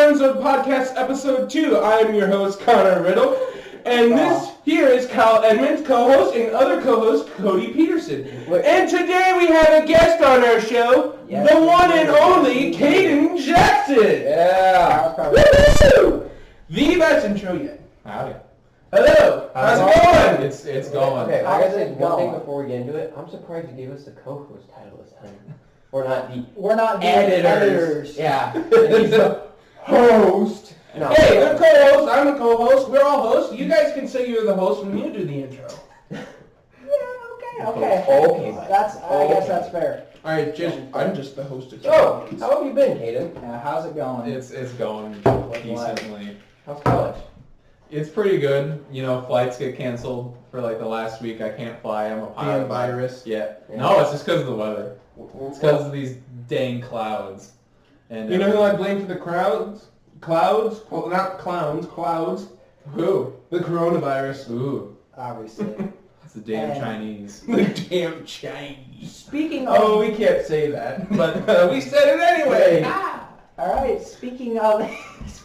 Friendzone Podcast Episode 2. I am your host, Connor Riddle, and this here is Kyle Edmonds, co-host, and other co-host, Cody Peterson. And today we have a guest on our show, the one and only Caden Jackson. Yeah. Woo-hoo! The best intro yet. Howdy. Hello. How's it going? It's going. Okay, I gotta say one thing before we get into it. I'm surprised you gave us the co-host title this time. We're not the editors. Yeah. He's the host. No. Hey, they're co-hosts. I'm a co-host. We're all hosts. You guys can say you're the host when you do the intro. Okay. I guess that's fair. All right, I'm just the host of So, how have you been, Caden? How's it going? It's going decently. How's college? It's pretty good. You know, flights get canceled for like the last week. I can't fly. I'm a pilot. Damn virus. Yeah. No, it's just because of the weather. It's because of these dang clouds. And You know who I blame for the crowds? Clouds? Well, not clowns. Clouds. Who? The coronavirus. Ooh, Obviously. it's the damn And- Chinese. The damn Chinese. Speaking of... Oh, we can't say that, but we said it anyway. All right, speaking of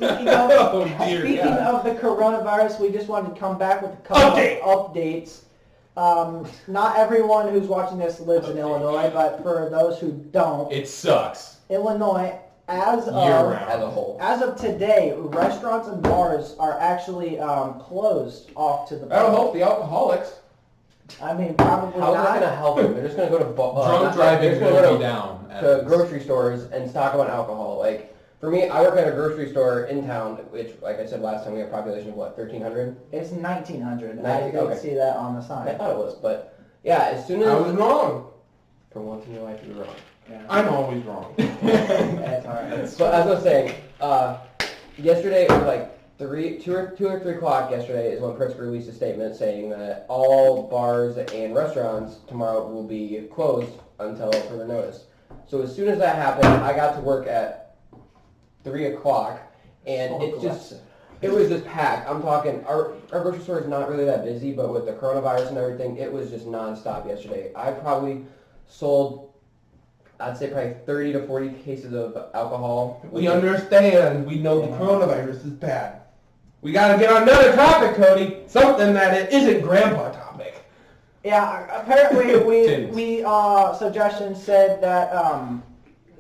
Oh, dear speaking God. of the coronavirus, we just wanted to come back with a couple of updates. Not everyone who's watching this lives in Illinois, but for those who don't, It sucks. Illinois, as Year-round. As a whole. of today, restaurants and bars are actually closed off to the That'll public. help the alcoholics. I mean, probably How's that not. gonna help them? They're just gonna go to Drunk driving they're will gonna be down. to grocery stores and stock up on alcohol. Like for me, I work at a grocery store in town, which, like I said last time, we have a population of what, 1,300? It's 1900. I 19, didn't okay. see that on the I sign. thought it was, but yeah, as soon as I was wrong. for once in your life you're wrong. Yeah. I'm always wrong. That's all right. But as I was saying, yesterday it was like 2 or 3 o'clock yesterday is when Pritzker released a statement saying that all bars and restaurants tomorrow will be closed until further notice. So as soon as that happened, I got to work at 3 o'clock, and it was just packed. I'm talking, our grocery store is not really that busy, but with the coronavirus and everything, it was just nonstop yesterday. I probably sold, I'd say probably 30 to 40 cases of alcohol. We understand. We know the coronavirus is bad. We gotta get on another topic, Cody. Something that it isn't grandpa topic. Yeah, apparently Titties. we suggestions said that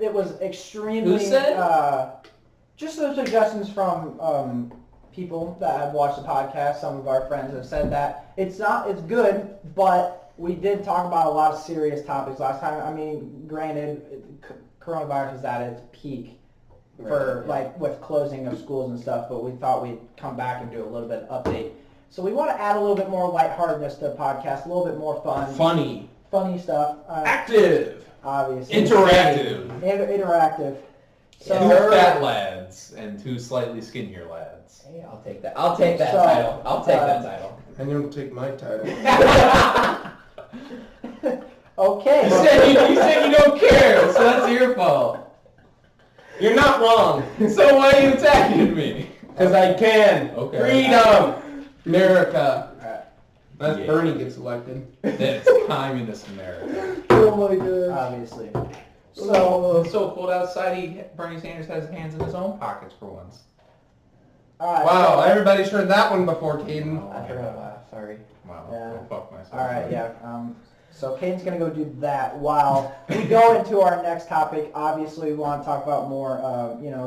it was extremely Who said? Just some suggestions from people that have watched the podcast. Some of our friends have said that it's good, but we did talk about a lot of serious topics last time. I mean, granted, coronavirus is at its peak for like with closing of schools and stuff, but we thought we'd come back and do a little bit of update. So we want to add a little bit more lightheartedness to the podcast, a little bit more fun, Funny. funny stuff, Active. obviously, Interactive. interactive. So Two fat lads and 2 slightly skinnier lads. Hey, I'll take that. I'll take that So, title. I'll take that title. And you'll take my title. okay, You said you don't care, so that's your fault. You're not wrong. So why are you attacking me? Because I can. Okay. Freedom. America. That's Yeah. Bernie gets elected. That's communist America. Oh my God. obviously. So It's so cold outside, Bernie Sanders has his hands in his own pockets for once. all right. Wow, everybody's heard that one before, Caden. I forgot to laugh. Sorry. Wow, Yeah. go fuck myself. All right, yeah. So Caden's gonna go do that while we go into our next topic. Obviously, we want to talk about more,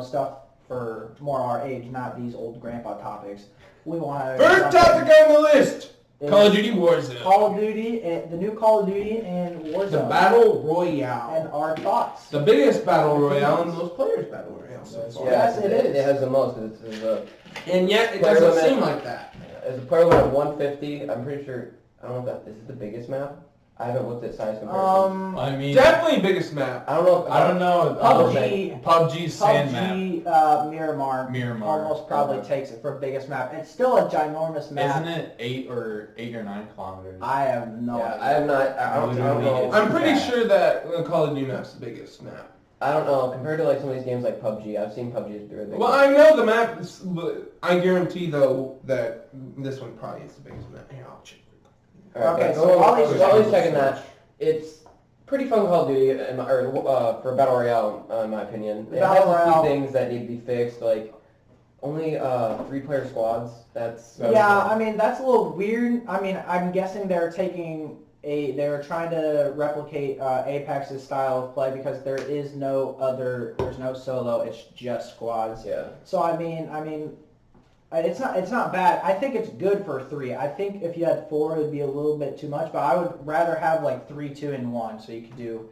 stuff for more our age, not these old grandpa topics. We want to. First topic on the list. Call of Duty Warzone. Call of Duty, the new Call of Duty and Warzone. The Battle Royale. and our thoughts. The biggest Battle Royale and most players Battle Royale so far. Yes, it is. It has the most. It's a, And yet it Player doesn't limit. seem like that. as a player limit of 150. I'm pretty sure. I don't know if that is it the biggest map. I haven't looked at size comparison. I mean, Definitely biggest map. I don't know. If, I don't know. PUBG's sand map. Miramar Miramar. almost probably takes it for biggest map. It's still a ginormous map. Isn't it 8 or 9 kilometers? I have no Yeah, idea. I have not. I don't know. I'm pretty sure that Call of Duty map's the biggest map. I don't know. Compared to like some of these games like PUBG, I've seen PUBG as really big. Well, I know the map, but I guarantee though that this one probably is the biggest map. Here, I'll check. Okay, so so while he's while he's checking checking that, it's pretty fun Call of Duty, for Battle Royale, in my opinion. It Battle has a Royale. few things that need to be fixed, like Only 3-player squads. That's Yeah, I mean that's a little weird. I mean, I'm guessing they're trying to replicate Apex's style of play because there's no solo. It's just squads. Yeah. So I mean, it's not bad. I think it's good for 3. I think if you had 4, it'd be a little bit too much. But I would rather have like 3, 2, and 1, so you could do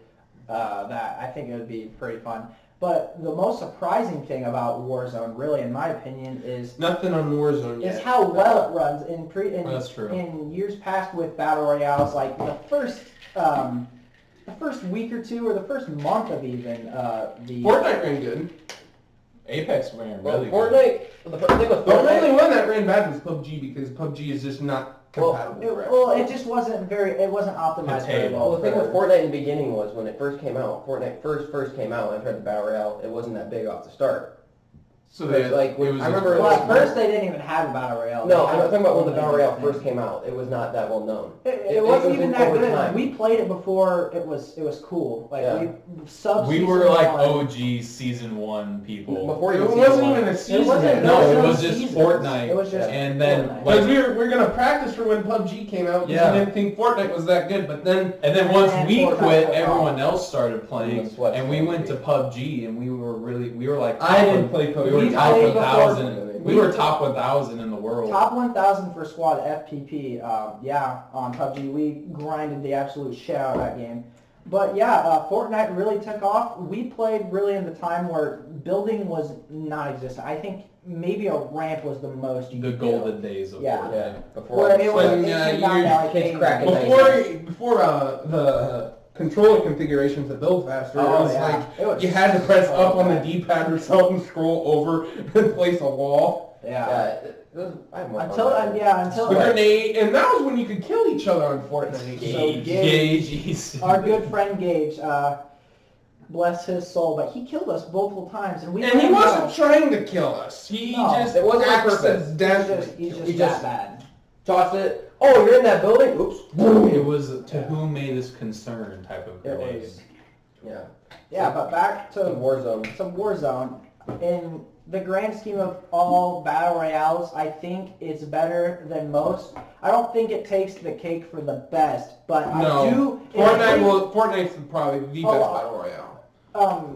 that. I think it would be pretty fun. But the most surprising thing about Warzone, really, in my opinion, is Nothing on Warzone yet. is how well it runs That's true. in years past with battle royales. Like the first week or 2, or the first month of even the Fortnite ran good. Apex ran Well, really Fortnite. The thing with The only Fortnite. one that ran bad was PUBG because PUBG is just not compatible. it just wasn't optimized very Potato. well. Well, the thing with Fortnite in the beginning was when it first came out. Fortnite first came out. And I tried the battle royale. It wasn't that big off the start. So It's like when, I remember. Well, at first they didn't even have a battle royale. No, I'm talking about when the battle royale first came out. It was not that well known. It wasn't even that over good. time. We played it before it was cool. Like Yeah. We were like OG season 1 people. Before It even wasn't season even one. a season. wasn't- No, it no was just seasons. Fortnite. It was just And then Fortnite. Because like, we're gonna practice for when PUBG came out because Yeah. we didn't think Fortnite was that good, but then once And we Fortnite quit, took everyone off. else started playing, Sweat and we squad. went to PUBG, and we were like, I didn't play PUBG. We were We top played before- 1,000. We we- were top 1,000 in the world. Top 1,000 for squad FPP. On PUBG, we grinded the absolute shit out of that game. But yeah, Fortnite really took off. We played really in the time where building was non-existent. I think maybe a ramp was the most you The could golden days of Yeah. Fortnite. Yeah. Before. Where it was, When, it yeah, came down you- to like kids 80. cracking before the controller configurations to build faster, it Oh, was yeah. like It was you had to press so up on the bad. D-pad or something, scroll over, and place a wall, Yeah. Yeah. It was, I had more fun Until back then. until a grenade, and that was when you could kill each other on Fortnite. Gage. our good friend Gage, bless his soul, but he killed us multiple times, and we And he let him wasn't go. trying to kill us. He No, just it wasn't on purpose. accidentally. He's killed just us. that bad. Tossed it. Oh, you're in that building. Oops. Boom. It was to whom may this concern type of It grenade. was. Yeah. Yeah, but back to Warzone. some Warzone. In the grand scheme of all battle royales, I think it's better than most. I don't think it takes the cake for the best, but No. I do. Fortnite's probably the best Oh, battle royale.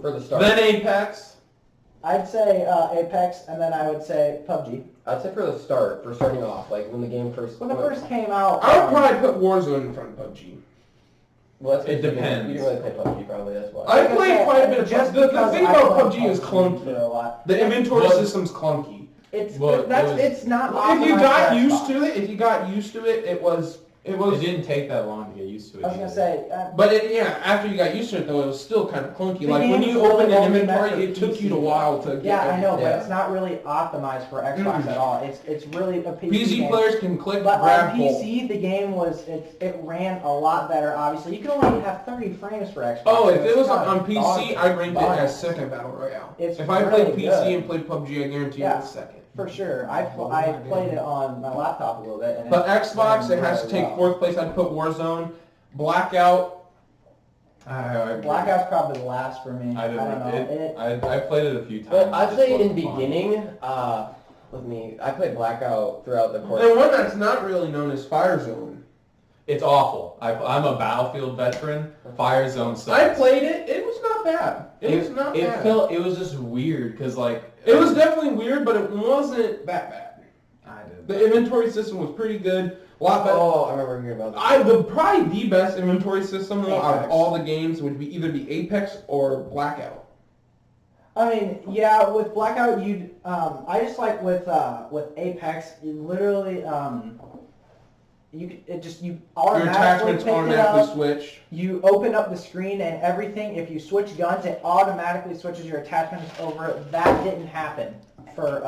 For the start. Then Apex. I'd say Apex, and then I would say PUBG. I'd say for the start, for starting off, like when the game first. When it first came out, I would probably put Warzone in front of PUBG. Well, that's It because you depends. didn't really play PUBG, probably. That's why. I played quite a bit of just PUBG. The because thing I about played PUBG is for clunky. a lot. The inventory Well- system's clunky. It's Well, that's it was- it's not. If you optimized got for used Xbox. to it, it was. It didn't take that long to get used to it. I was gonna either. say, But after you got used to it though, it was still kind of clunky. The Like when game's you open really an only inventory, meant for it took you a PC. while to get yeah, I know, everything. but Yeah. it's not really optimized for Xbox at all. It's really a PC PC game. players can click, But grab, on pull. PC, the game it ran a lot better. Obviously, you can only have 30 frames for Xbox. Oh, so if it it's was kind of on PC, I ranked it dog. as second battle royale. It's If I really played PC good. and played PUBG, I guarantee Yeah. it was second. For sure. I played it on my laptop a little bit. And But it Xbox, ran it has to really take well. fourth place. I'd put Warzone, Blackout. Blackout's probably the last for me. I don't know. I played it a few times. Well, I'd It say just in wasn't fun. beginning, I played Blackout throughout the course. And one that's not really known as Friendzone. It's awful. I'm a Battlefield veteran. Firezone sucks. I played it. It was not bad. It was not It bad. it was just weird because like It was definitely weird, but it wasn't that bad. I didn't. The inventory system was pretty good. A lot better. Oh, I remember hearing about that. Probably the best inventory system though, out of Apex. all the games would be either be Apex or Blackout. I mean, yeah, with Blackout, I just like with Apex, you literally, you Your automatically attachments pick it automatically up. switch. You open up the screen and everything. If you switch guns, it automatically switches your attachments over. That didn't happen for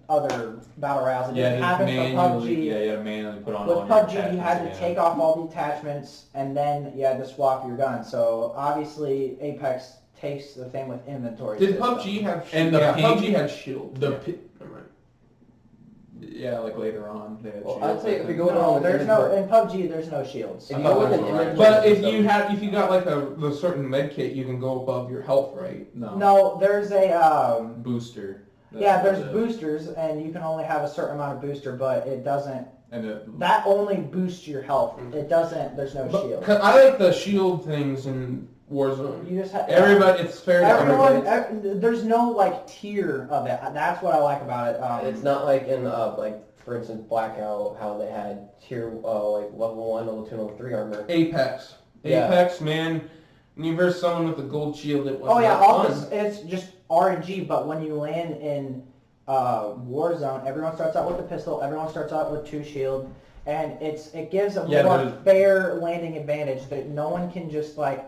other battle royales. It Yeah, didn't you happen for manually, PUBG. you had to manually put on With all your PUBG, you had to attachments take again. off all the attachments, and then you had to swap your gun. So obviously, Apex takes the thing with inventory. Did system. PUBG have And the ping- PUBG had shield. the Yeah. pi- Never mind. Yeah, like later on. They had Well, shields, I'd say I if we think. go down No, with there's no inventory- in PUBG. There's no shields. If you go with an But inventory But if system- you got like a certain med kit, you can go above your health, right? No. No, there's a Booster. Yeah, there's boosters, and you can only have a certain amount of booster, but it doesn't. That only boosts your health. It doesn't. There's no shield. I like the shield things in Warzone. You just have everybody. It's fair to everybody. There's no like tier of it. That's what I like about it. It's not like in like for instance Blackout, how they had tier like level 1, level 2, level 3 armor. Apex, man. When you verse someone with a gold shield, it was fun. It's just RNG. But when you land in Warzone, everyone starts out with a pistol. Everyone starts out with 2 shield, and it gives a more fair landing advantage that no one can just like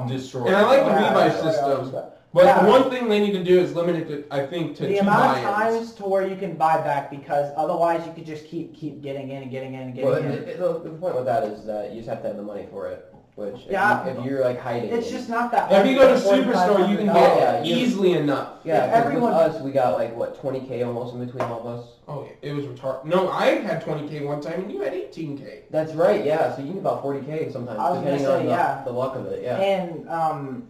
destroy. And I like the revive systems. But the one thing they need to do is limit it to, I think, to 2 the amount of times to where you can buy back, because otherwise you could just keep getting in and getting in and getting in. The point with that is that you just have to have the money for it. Which if you're like hiding, it's just not that. If you go to Superstore, you can get easily enough. Yeah, everyone. With us, we got like what 20K almost in between all of us. Oh yeah, it was retarded. No, I had 20K one time, and you had 18K. That's right. Yeah, so you can about 40K sometimes, depending on the luck of it. Yeah. And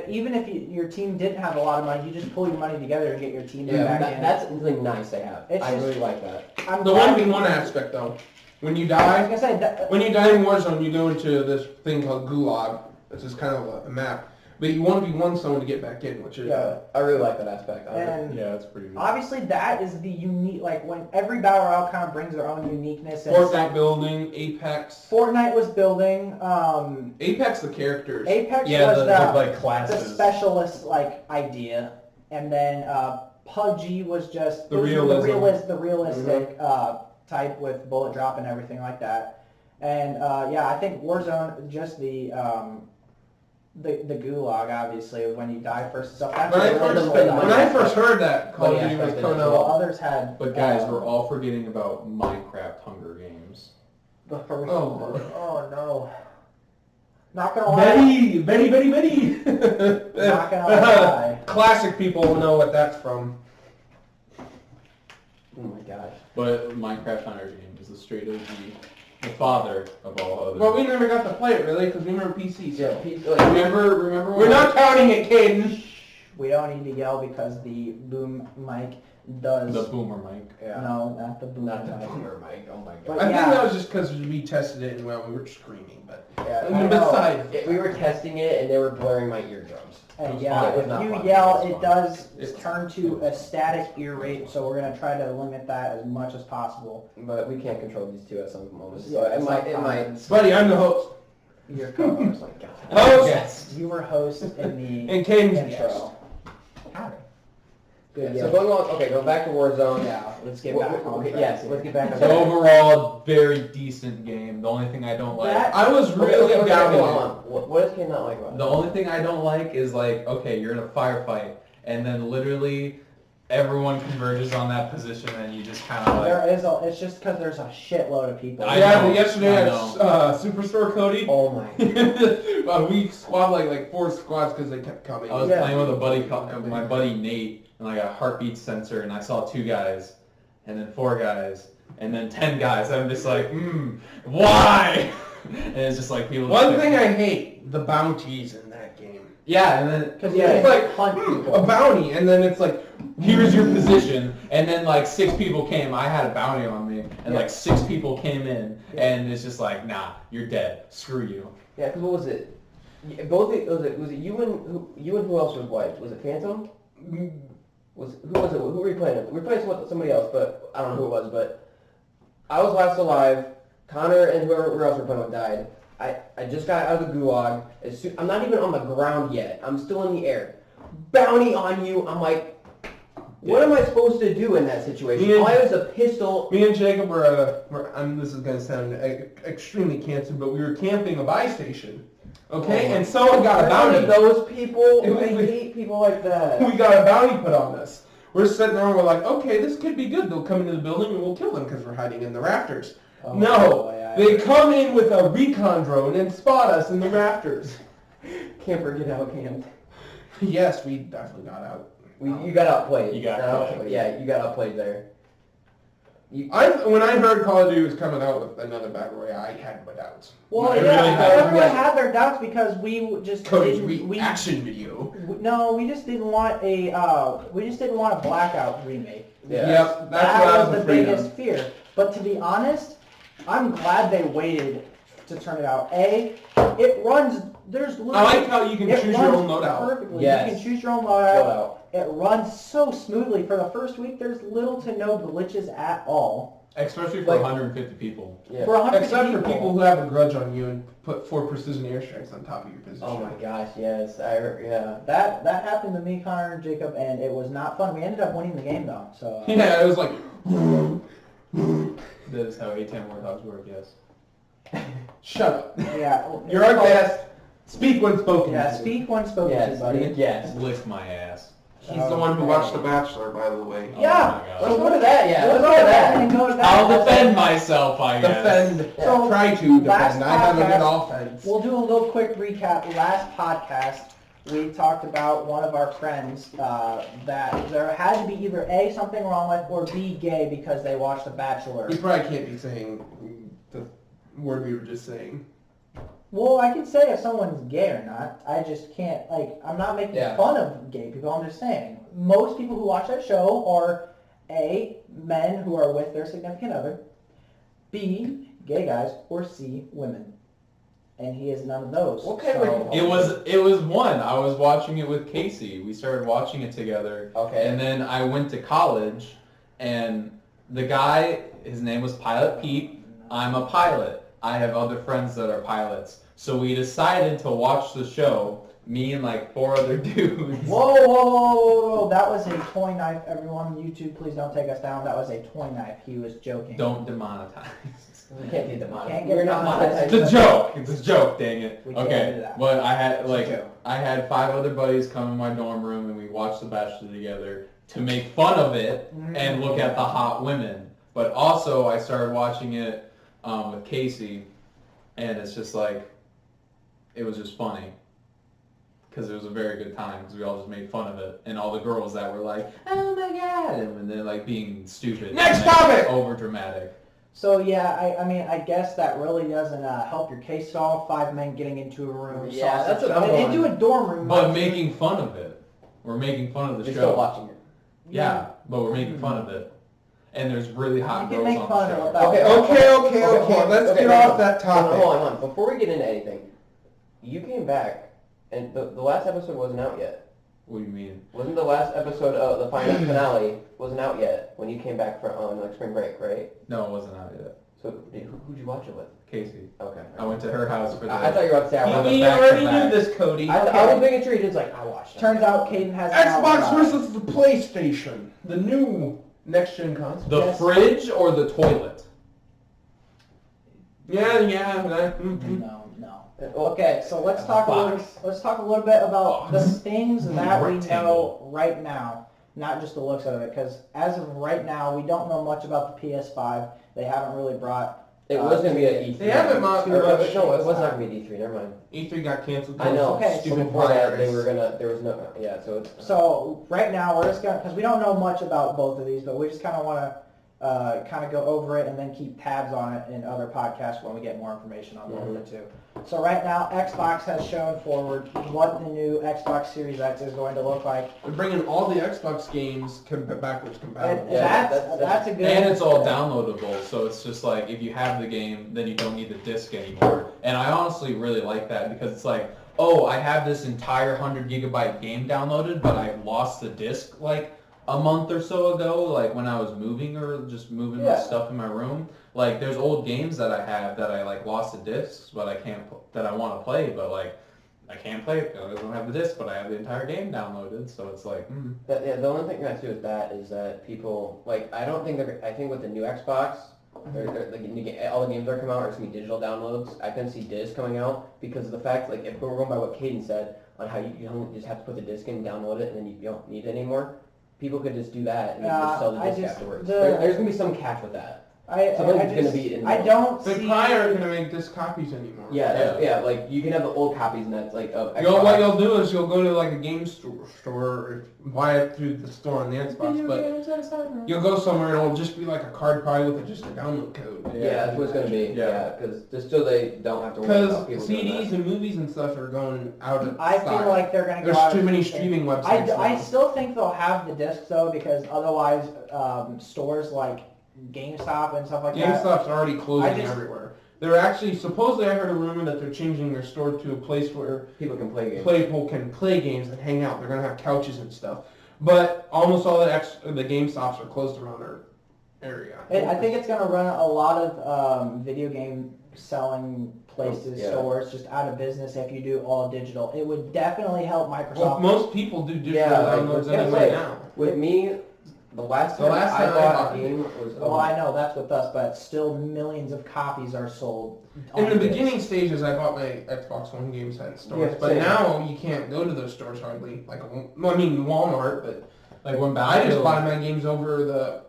even if your team didn't have a lot of money, you just pull your money together and get your team back in. That's something nice to have. I really like that. The 1v1 aspect though. When you die, like I said, when you die in Warzone, you go into this thing called Gulag. It's just kind of a map. But you 1v1 someone to get back in, which is... Yeah, I really like that aspect. It's pretty good. Obviously, that is the unique... Like, when every Battle Royale kind of brings their own uniqueness. Fortnite building, Apex. Fortnite was building. Apex, the characters. Apex was like classes. The specialist, like, idea. And then PUBG was just... The realistic type with bullet drop and everything like that. And I think Warzone, just the gulag, obviously, when you die first and stuff. When I first heard that Call of Duty was coming out, others had. But guys, we're all forgetting about Minecraft Hunger Games. Oh no! Not gonna lie. Betty. Not gonna lie. Classic people will know what that's from. Oh my gosh. But Minecraft Hunger Games is the straight OG, the father of all others. Well, we never got to play it really because we were PCs. Yeah, remember. We're not counting it, Caden. We don't need to yell because the boom mic does. The boomer mic. Yeah. No, not the boom Not mic. the boomer mic. Oh my god. I think that was just because we tested it and we were screaming, but besides, we were testing it and they were blurring my eardrums. And if you yell, it does turn to a static ear rate, so we're going to try to limit that as much as possible. But we can't control these two at some moments. Yeah, so it might. Buddy, I'm the host. Your co-host. Oh my god. Host! Yes. You were host in the and Caden's intro. Good, so going back to Warzone. Yeah, let's get back on track. Yes, let's get back on So track. overall, very decent game. The only thing I don't like... I was really doubting it. What does Caden not like about it? The only thing I don't like is like, okay, you're in a firefight, and then literally everyone converges on that position, and you just kind of like... It's just because there's a shitload of people. Yesterday at Superstore, Cody. Oh my. We squad like 4 squads because they kept coming. I was playing with a buddy, my buddy Nate, and I got a heartbeat sensor, and I saw 2 guys, and then 4 guys, and then 10 guys. I'm just like, why? And it's just like people. One thing I hate, the bounties in that game. Yeah, and then it's like a bounty, and then it's like, here's your position, and then like 6 people came. I had a bounty on me, and like 6 people came in, and it's just like, nah, you're dead. Screw you. Yeah, because what was it? Was it you and who else was white? Was it Phantom? Who was it? Who were you playing? We were playing somebody else, but I don't know who it was. But I was last alive. Connor and whoever else we were playing with died. I just got out of the gulag. I'm not even on the ground yet. I'm still in the air. Bounty on you. I'm like, what am I supposed to do in that situation? All I have is a pistol. Me and Jacob were this is going to sound extremely canceled, but we were camping a buy station. Okay, and someone got a bounty. Those people, I hate people like that. We got a bounty put on us. We're sitting there and we're like, okay, this could be good. They'll come into the building and we'll kill them because we're hiding in the rafters. They come in with a recon drone and spot us in the rafters. Camper get out camped. Yes, we definitely got out. You got outplayed. You got outplayed. Yeah, you got outplayed there. When I heard Call of Duty was coming out with another battle royale, I had my doubts. Well, I yeah, really had everyone had their doubts because we just Cody's didn't. reaction video. No, we just didn't want a blackout remake. Yeah. Yep, that's what I was the afraid biggest of. fear. But to be honest, I'm glad they waited to turn it out. It runs. There's literally, I like how you can it choose your runs own loadout. perfectly. Yes. You can choose your own loadout. It runs so smoothly. For the first week, there's little to no glitches at all. Especially for 150 people. Yeah. For 150 Except for people who have a grudge on you and put 4 precision airstrikes on top of your position. Oh my gosh, yes. Yeah. That happened to me, Connor, and Jacob, and it was not fun. We ended up winning the game though. So Yeah, it was like. That is how A10 Warthogs work, yes. Shut up. yeah, You're our guest. Speak when spoken. Yeah, to. speak when spoken to, Yes. buddy. Yes. Lick my ass. He's the one who watched The Bachelor, by the way. Yeah. Oh my Let's God. go to that. Yeah. Let's Let's go to that. and go to that. I'll defend myself, I guess. Defend. So, Try to last defend. I have a good podcast- offense. We'll do a little quick recap. Last podcast, we talked about one of our friends that there had to be either A, something wrong with, or B, gay because they watched The Bachelor. You probably can't be saying the word we were just saying. Well, I can say if someone's gay or not. I just can't, I'm not making fun of gay people. I'm just saying. Most people who watch that show are A, men who are with their significant other, B, gay guys, or C, women. And he is none of those. Okay, so, It was one. I was watching it with Casey. We started watching it together. Okay. And then I went to college, and the guy, his name was Pilot Pete. I'm a pilot. I have other friends that are pilots. So we decided to watch the show, me and like 4 other dudes. Whoa. That was a toy knife. Everyone on YouTube, please don't take us down. That was a toy knife. He was joking. Don't demonetize. We can't get demonetized. Can't get We're not demonetized. monetized. It's a joke. It's a joke, dang it. We can't Okay. do that. But I had It's a joke. I had 5 other buddies come in my dorm room and we watched The Bachelor together to make fun of it and look at the hot women. But also I started watching it with Casey, and it's just like, it was just funny. Because it was a very good time, because we all just made fun of it. And all the girls that were like, oh my god, and they're like being stupid. Next and, like, topic! Over dramatic. So yeah, I mean, I guess that really doesn't help your case at all. 5 men getting into a room. Yeah, sausage. that's what I'm Into a dorm room. But mind you. making fun of it. We're making fun of the We're show. still watching it. Yeah, but we're making fun of it. And there's really hot You can girls make on fun the of show. it without- Okay. Let's get off that topic. Hold on. Before we get into anything, you came back, and the last episode wasn't out yet. What do you mean? Wasn't the last episode of the finale wasn't out yet when you came back from like spring break, right? No, it wasn't out yet. So who'd you watch it with? Casey. Okay. I went to her house for the... I thought you were about to say I watched We it. already knew this, Cody. I was making sure you didn't like I watched it. Turns out Caden has Xbox versus the PlayStation. The new next-gen console. The Yes. fridge or the toilet? Yeah. No. Well, Okay, so let's talk a little bit about the things that we Rectangle. know right now, not just the looks of it, because as of right now, we don't know much about the PS5. They haven't really brought. it was gonna be an E3. They haven't No, mocked it was not gonna be an E3. Never mind. E3 got canceled. I know. Okay, So Stupid before that, virus. they were gonna. There was no. Yeah. So it's. So right now, we're just gonna, because we don't know much about both of these, but we just kind of want to go over it and then keep tabs on it in other podcasts when we get more information on one of the two. So right now, Xbox has shown forward what the new Xbox Series X is going to look like. They're bringing all the Xbox games backwards compatible. And Yeah, that's a good. And it's all downloadable, so it's just like, if you have the game, then you don't need the disc anymore. And I honestly really like that, because it's like, oh, I have this entire 100 gigabyte game downloaded, but I lost the disc like a month or so ago, like when I was moving or just moving my stuff in my room. Like, there's old games that I have that I like lost the discs, but I can't, that I want to play, but like I can't play it because I don't have the disc, but I have the entire game downloaded. So it's like, Yeah, the only thing I see with that is that people like. I don't think I think with the new Xbox, all the games that are coming out are gonna be digital downloads. I can see disc coming out because of the fact, like, if we're going by what Caden said on how you don't just have to put the disc in, download it, and then you don't need it anymore. People could just do that and then just sell the disc afterwards. There's gonna be some catch with that. Something's gonna be in I there. don't But see. probably aren't gonna make disc copies anymore. Yeah, like you can have the old copies and that's like of Xbox. What you'll do is you'll go to like a game store or buy it through the store on the Xbox, but you'll go somewhere and it'll just be like a card probably with just a download code. Yeah, that's what it's gonna be. Yeah, because just so they don't have to worry about Because people doing CDs and movies and stuff are going out of I style. feel like they're going to go There's out too of many style. streaming websites. I now. still think they'll have the discs though, because otherwise stores like GameStop and stuff like that. GameStop's already closing just- everywhere. They're actually, supposedly I heard a rumor that they're changing their store to a place where people can play games. people can play games and hang out. They're going to have couches and stuff. But almost all the GameStops are closed around our area. I think it's going to run a lot of video game selling places, stores, just out of business if you do all digital. It would definitely help Microsoft. Well, most people do digital downloads like, anyway now. With me, the last time I bought a game was... Well, I know, that's with us, but still millions of copies are sold. In the beginning stages, I bought my Xbox One games at stores, Yeah, but same. now you can't go to those stores hardly. Like, Walmart, but Like when I just Battlefield buy my games over the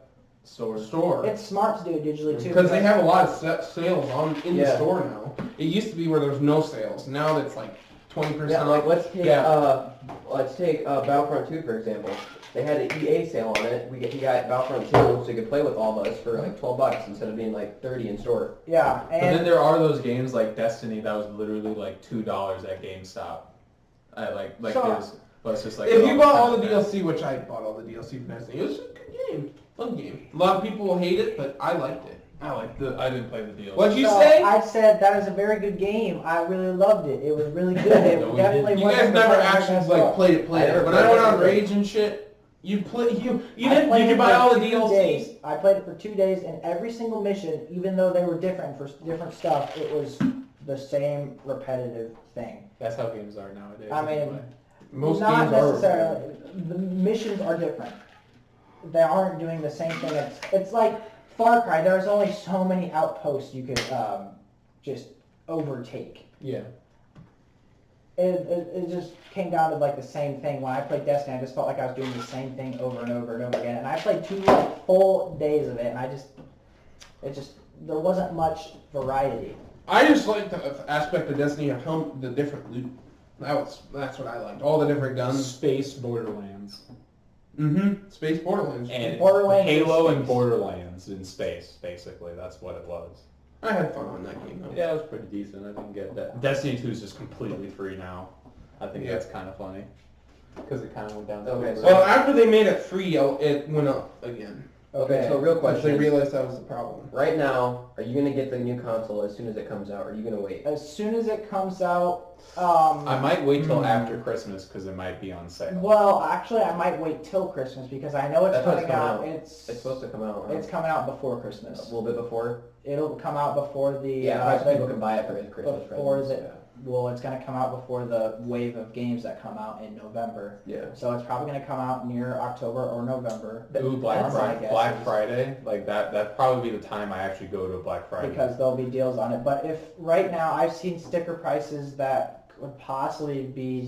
store. It's smart to do it digitally too. Because they have a lot of sales in the Yeah. store now. It used to be where there was no sales. Now it's like 20% Yeah, like off. let's take Battlefront 2 for example. They had an EA sale on it. He got Battlefront 2, so you could play with all of us for like $12 instead of being like $30 in store. Yeah, But then and there are those games like Destiny that was literally like $2 at GameStop. But it's just like If you bought all the DLC, which I bought all the DLC for Destiny, it was a good game. Fun game. A lot of people will hate it, but I liked it. I didn't play the DLC. What'd you so say? I said that is a very good game. I really loved it. It was really good. It No, we definitely didn't. You wasn't guys never the actually best like stuff. played it. I never When played I went it. on Rage and shit, you played I played did you it buy for all the 2 DLCs? days. I played it for 2 days, and every single mission, even though they were different for different stuff, it was the same repetitive thing. That's how games are nowadays. I mean, anyway. Most not games are. necessarily. The missions are different. They aren't doing the same thing. It's like Far Cry. There's only so many outposts you could just overtake. Yeah. It just came down to like the same thing. When I played Destiny, I just felt like I was doing the same thing over and over and over again. And I played 2 full days of it, and there wasn't much variety. I just like the aspect of Destiny of the different loot. That's what I liked. All the different guns. Space Borderlands. Mm-hmm. Space Borderlands. And Borderlands Halo in and space. Borderlands in space, basically. That's what it was. I had fun on that game though. Yeah, it was pretty decent. I didn't get that. Destiny 2 is just completely free now. I think Yeah. that's kind of funny. Because it kind of went down. Okay, Well, after they made it free, it went up again. Okay, so real Because question. they realized that was the problem. Right now, are you gonna get the new console as soon as it comes out, or are you gonna wait? As soon as it comes out, I might wait till after Christmas because it might be on sale. well, actually, I might wait till Christmas because I know it's That's when coming it's coming out. out. It's supposed to come out. It's coming out before a Christmas. little bit before. It'll come out before the People can buy it for Christmas before presents. well, it's going to come out before the wave of games that come out in November. Yeah. So it's probably going to come out near October or November. Ooh, That's my guess. Black Friday, like that'd probably be the time I actually go to Black Friday. Because there'll be deals on it. But if right now I've seen sticker prices that could possibly be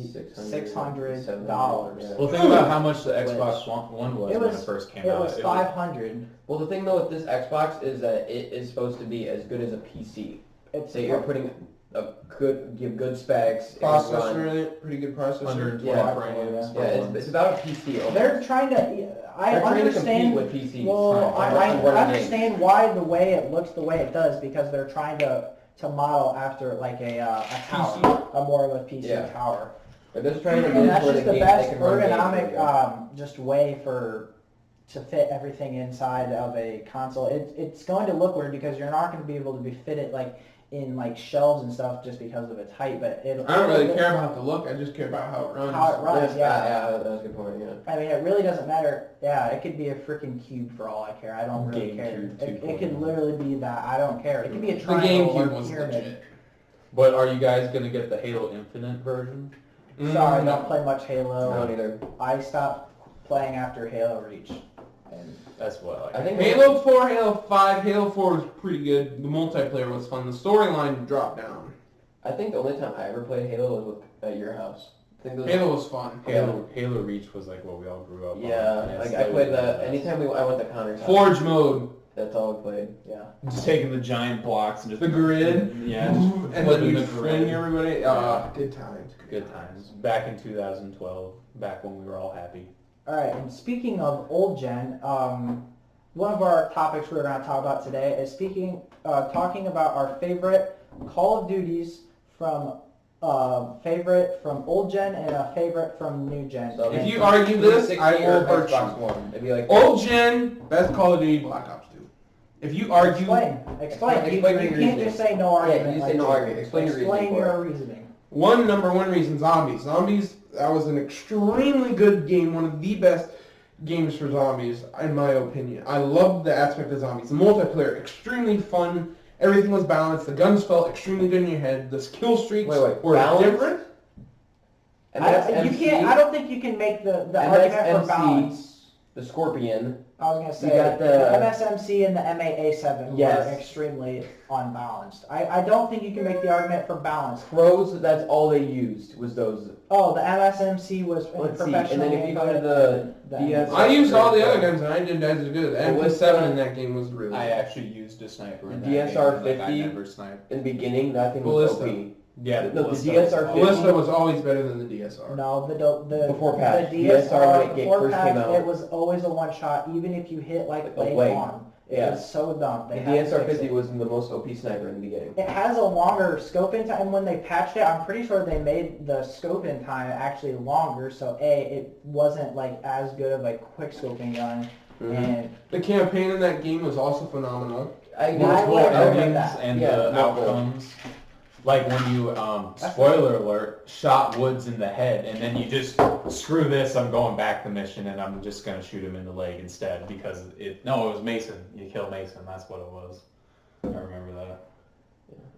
$600. Yeah. Well, think about how much the Xbox One was It when was- it first came It out. was $500. Well, the thing though with this Xbox is that it is supposed to be as good as a PC. It's So you're putting give good specs. it can run- Processor in it, pretty good processor. 120 Yeah. frames. Yeah, it's about a PC. almost. They're trying to. I They're trying to understand. compete with PCs. Well, Fine. I Running games. understand why the way it looks the way it does because they're trying to model after like a tower, a more of a PC Yeah. tower. They're just trying to get And it that's where just the the games they best can run games ergonomic really good. just way to fit everything inside of a console. It's going to look weird because you're not going to be able to be fitted like in like shelves and stuff just because of its height. But I don't really care about the look. I just care about how it runs. how it runs. Yeah, that was a good point. Yeah. I mean, it really doesn't matter. Yeah, it could be a freaking cube for all I care. I don't really care. GameCube It could literally be that. I don't care. It could be a The triangle or GameCube was pyramid. legit. But are you guys gonna get the Halo Infinite version? Sorry, I Mm. don't play much I Halo. don't either. I stopped playing after Halo Reach. And That's what I like. I think Halo 4, Halo 5, Halo 4 was pretty good. The multiplayer was fun. The storyline dropped down. I think the only time I ever played Halo was at your house. I think those, Halo was fun. Halo Reach was like what we all grew up on. Yeah, And like it's I played literally that anytime I went to Connor's house. Forge mode. That's all we played. Yeah. Just taking the giant blocks and just... The grid. Yeah, just And then flipping you the fling grid. everybody. Yeah. Good times. Good times. Back in 2012, back when we were all happy. All right, and speaking of old gen, one of our topics we're going to talk about today is talking about our favorite Call of Duties from favorite from old gen and a favorite from new gen. So If you argue this, I will hurt Xbox you. One. It'd be like Old gen, best Call of Duty, Black Ops 2. If you argue... Explain. Explain You your can't reasoning. just say no argument. Yeah, you say like no that. argument. Explain your reasoning Explain for your reasoning. Number one reason, zombies. Zombies, that was an extremely good game, one of the best games for zombies, in my opinion. I loved the aspect of zombies. The multiplayer, extremely fun. Everything was balanced. The guns felt extremely good in your head. The kill streaks were balanced? different. I don't think you can make the argument for balance. The Scorpion. I was going to say, You got the MSMC and the MAA7 Yes. were extremely unbalanced. I don't think you can make the argument for balance. Pros, that's all they used, was those. Oh, the MSMC was Let's see, professional. and then if you go to the DS... I used all the other guns and I did as good. The Well, MP7 in that game was really I good. actually used a sniper in The that DSR game. Like, I 50? never sniped. In the beginning, that thing was Ballista. OP. Yeah, No, the Ballista DSR was 50 awesome. Ballista was always better than the DSR. No, the Before patch. the DSR DSR when it before first patch, came out. it was always a one shot, even if you hit like A leg leg. arm. It Yeah. was so dumb. The They had to DSR fix 50 it. was the most OP sniper in the beginning. It has a longer scope in time. When they patched it, I'm pretty sure they made the scope in time actually longer. So it wasn't like as good of a quick scoping gun. Mhm. And The campaign in that game was also phenomenal. I Yeah, Multiple I like endings that. and Yeah, the multiple. outcomes. Like when you, spoiler alert, shot Woods in the head, and then you just, screw this, I'm going back the mission, and I'm just going to shoot him in the leg instead, because it was Mason. You kill Mason, that's what it was. I remember that.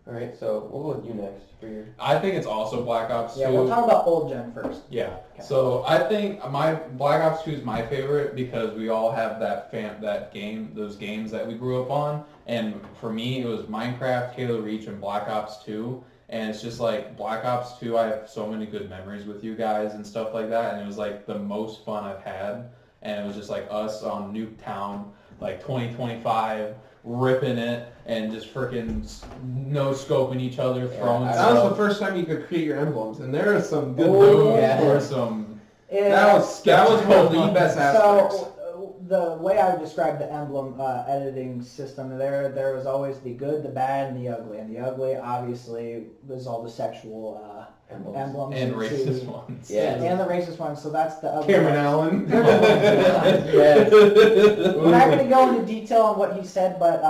Alright, so we'll go with you next for your... I think it's also Black Ops 2. yeah, we'll talk about old gen first. Yeah. Okay. So I think my Black Ops 2 is my favorite because we all have those games that we grew up on, and for me it was Minecraft, Halo Reach, and Black Ops 2. And it's just like Black Ops 2, I have so many good memories with you guys and stuff like that, and it was like the most fun I've had. And it was just like us on Nuketown, like 2025, ripping it and just freaking no scoping each other, throwing I- That was stuff. the first time you could create your emblems, and there are some good Oh, moves. yeah. Or some That was one of the best aspects. So the way I would describe the emblem editing system, there was always the good, the bad, and the ugly. And the ugly, obviously, was all the sexual emblems and into- racist ones. Yeah. and the racist ones. So that's the ugly. Cameron ones. Allen. Yes. We're not going to go into detail on what he said, but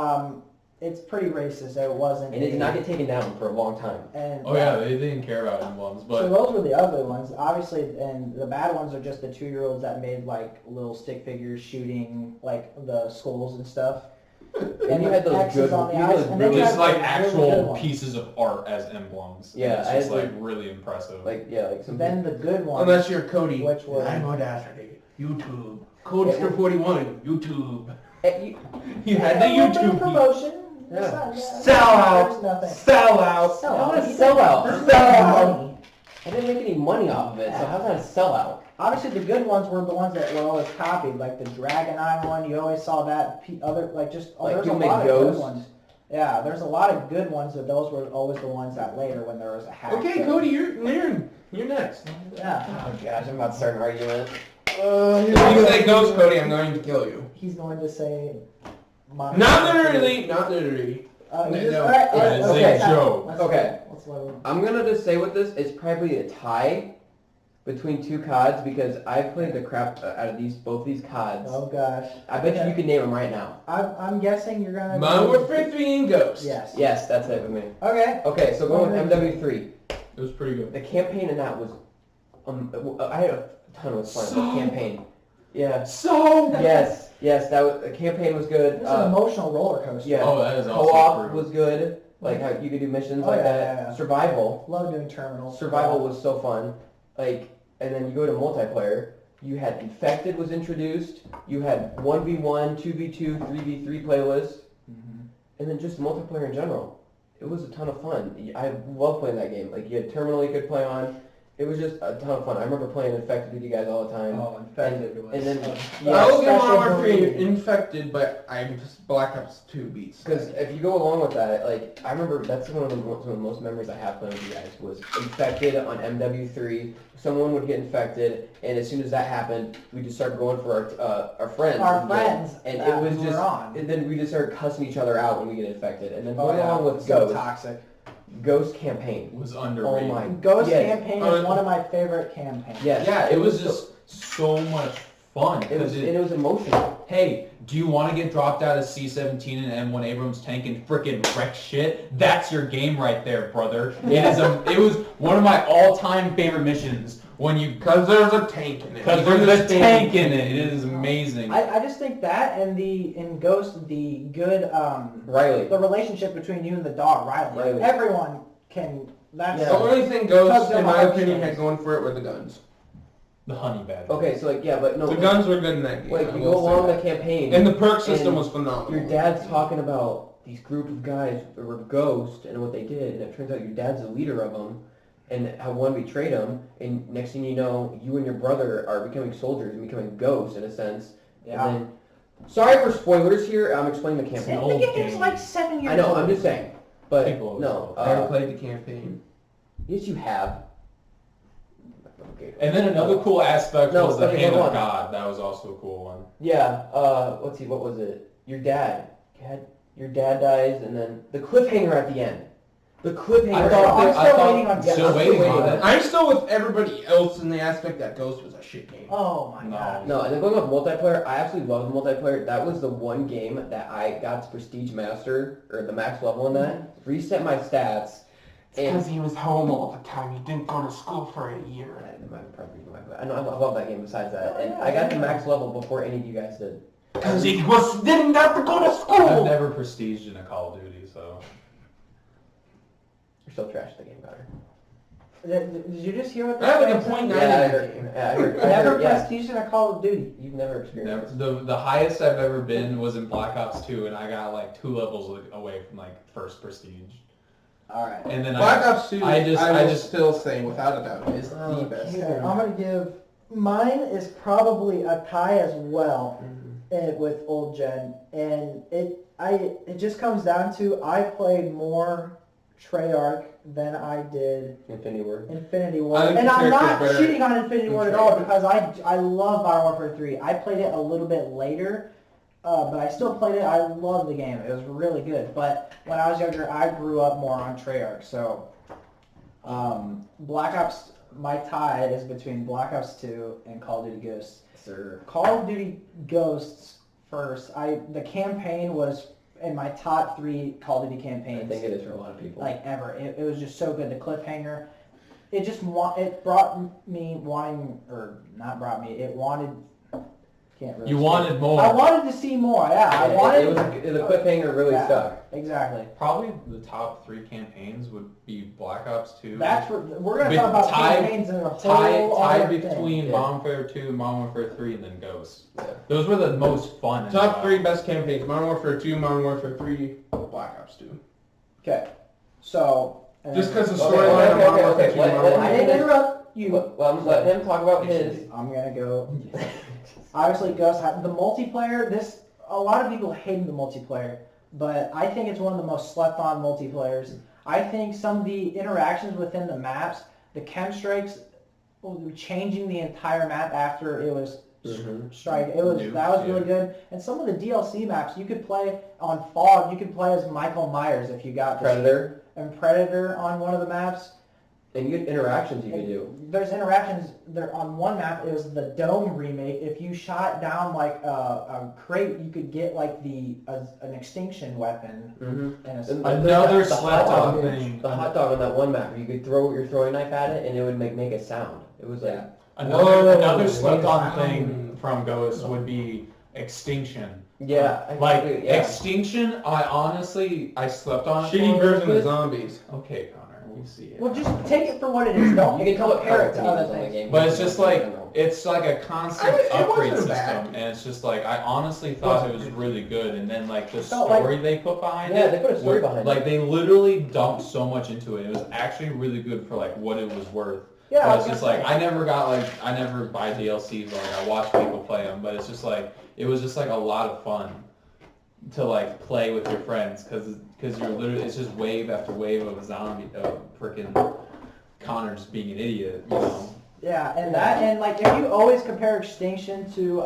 it's pretty racist. It wasn't. And it did not get taken down for a long time. And Oh yeah, they didn't care about emblems, so but those were the ugly ones, obviously, and the bad ones are just the 2-year-olds that made like little stick figures shooting like the skulls and stuff. And you had those X's good- on the you had eyes, those and then you just had like the really actual good ones. pieces of art as emblems. And Yeah, it's I just had like really impressive. Like, yeah, like some... Then the good ones. Unless you're Cody. Which were- I'm Audacity. YouTube. Codester 41. YouTube. You had the Yeah, a little bit of YouTube. promotion. Yeah. It's not- Sell out. There's nothing. Sell out. Sell How out. would a sellout? There's no Sellout. money. I didn't make any money off of it, so how's that a sellout? Obviously, the good ones were the ones that were always copied, like the Dragon Eye one. You always saw that. Like there's a people make lot of good Ghost? ones. Yeah, there's a lot of good ones, but those were always the ones that later, when there was a hack. Okay, that- Cody, you're next. Yeah, Oh gosh, I'm about to start an argument. If you say ghost, Cody, I'm going to kill you. he's going to say. Not literally. Not literally. No, No. all right, It's a okay. joke. Let's- Okay. let's let him- I'm gonna just say with this, it's probably a tie between two CODs because I've played the crap out of both these CODs. Oh gosh. I bet you could name them right now. I'm guessing you're gonna. Modern Warfare 3 and Ghost. Yes. Yes, that's it with me. Okay. Okay, so going with MW3. it was pretty good. The campaign in that was, I had a ton of fun. The campaign. Yeah. So. Yes, the campaign was good. It was an emotional roller coaster. Yeah. Oh, that is also Co-op true. was good. Like how you could do missions Oh, like yeah, that. yeah, yeah. Survival. Love doing terminals. Survival was so fun. Like, and then you go to multiplayer. You had Infected was introduced. You had 1v1, 2v2, 3v3 playlist, and then just multiplayer in general. It was a ton of fun. I love playing that game. Like you had Terminal you could play on. It was just a ton of fun. I remember playing Infected with you guys all the time. Oh, Infected was. And then I was in special Modern Warfare breed. Infected, but I'm just Black Ops 2 beats. because if you go along with that, like I remember that's some of the most memories I have playing with you guys was Infected on MW3. Someone would get infected, and as soon as that happened, we just started going for our friends. Our friends. And that it was we just, were on. and then we just started cussing each other out when we get infected. And then Oh, going yeah. along with So Ghost. toxic. Ghost campaign. was Oh underrated. my. Ghost Yes. campaign is one of my favorite campaigns. Yes. Yeah, it was just so much fun. It was, Because and it was emotional. hey, do you want to get dropped out of C-17 and M1 Abrams tank and frickin' wreck shit? That's your game right there, brother. It was one of my all-time favorite missions when you... Because there's a tank in it. Because there's a tank in it. It is amazing. I just think that and in Ghost, the good, Riley. the relationship between you and the dog, Riley. Riley. Everyone can, that's... The only thing Ghost, Because in my they're opinion, options. had going for it were the guns. The honey badger. Okay, so like, yeah, but no. The guns were good in that game. Like, I you will go say along that. the campaign. And the perk system and was phenomenal. Your dad's talking about these group of guys that were ghosts and what they did, and it turns out your dad's the leader of them, and how one betrayed him, and next thing you know, you and your brother are becoming soldiers and becoming ghosts in a sense. Yeah. And then, sorry for spoilers here. I'm explaining the an campaign. old The game's game. like 7 years I know. old. I'm just saying. But People always no. I haven't played the campaign. Yes, you have. Okay. And then another cool aspect No, was the okay, Hand hold of on. God. That was also a cool one. Yeah. Let's see. What was it? Your dad. Your dad dies, and then the cliffhanger at the end. The cliffhanger. I I'm thought still waiting on Yeah, still I'm waiting on it. I'm still with everybody else in the aspect that Ghost was a shit game. Oh my No. god. No, and then going off multiplayer, I absolutely love the multiplayer. That was the one game that I got to Prestige Master, or the max level in that. Reset my stats. Because he was home all the time. He didn't go to school for a year. I know, I love that game besides that. And I got to max level before any of you guys did. Because he didn't have to go to I've school. never prestiged in a Call of Duty, so... You're still trash at the game, Connor. Did you just hear what I have like a guy said? .9 Yeah, I in that heard. game. Yeah, I heard. Never yeah. prestige in a Call of Duty. You've never experienced. Never, the highest I've ever been was in Black Ops 2, and I got like 2 levels away from like first prestige. Alright. And then Black Ops 2, I I just still say, without a doubt, is the Oh, best. Okay, I'm gonna give... Mine is probably a tie as well with Old Gen. And it just comes down to I played more Treyarch than I did Infinity War. Infinity War. I think And the I'm not character's better shitting on Infinity than War at all Treyarch. because I love Modern Warfare 3. I played it a little bit later, but I still played it. I love the game. It was really good. But when I was younger, I grew up more on Treyarch. So Black Ops, my tie is between Black Ops 2 and Call of Duty Ghosts. Sir. Call of Duty Ghosts first. The campaign was in my top 3 Call of Duty campaigns. I think it is for a lot of people. Like ever. It was just so good. The cliffhanger. It brought me wanting, or not brought me. It wanted. Can't really. you say. wanted more. I wanted to see more. Yeah, I wanted. The cliffhanger really Yeah. stuck. Exactly. Probably the top 3 campaigns would be Black Ops 2. That's what we're gonna Big talk about tie- campaigns and a whole tied other thing. between Yeah. Modern Warfare 2, Modern Warfare 3, and then Ghosts. Yeah. Those were the most fun. in Top the- 3 best campaigns: Modern Warfare 2, Modern Warfare 3, Black Ops 2. Okay. So. Just because the Okay, storyline of okay, Modern Warfare okay, 2, let- Modern let- I Warfare didn't interrupt you. Well, I'm let him talk about his. I'm gonna go. Obviously, Ghost. The multiplayer. A lot of people hated the multiplayer, but I think it's one of the most slept-on multiplayers. I think some of the interactions within the maps, the chem strikes, changing the entire map after it was strike. That was really good. And some of the DLC maps you could play on Fog. You could play as Michael Myers if you got Predator. and Predator on one of the maps. And you get interactions you can do. There's interactions there on one map. It was the Dome remake. If you shot down like a crate, you could get like an extinction weapon. And Another the hot slept-on dog thing. The hot dog on that one map, you could throw your throwing knife at it and it would make a sound. It was like Another slept-on thing from Ghosts would be Extinction. yeah. Extinction, I slept on it. Shitty for a version little of bit. zombies. Okay, Connor, we see it. Well, just take it for what it is. Don't You can call it compare it to power other teams on the things. game. But it's just like, I don't know. it's like a constant It upgrade wasn't system, bad. and it's just like, I honestly thought it was really good, and then like the felt like- story they put behind Yeah, it, they put a story behind like it. they literally dumped so much into it. It was actually really good for like what it was worth. Yeah, But it's just like I never buy DLCs. Like I watch people play them, but it's just like it was just like a lot of fun to like play with your friends because you're literally it's just wave after wave of a zombie, freaking Connor just being an idiot, you know. Yeah, and like if you always compare Extinction to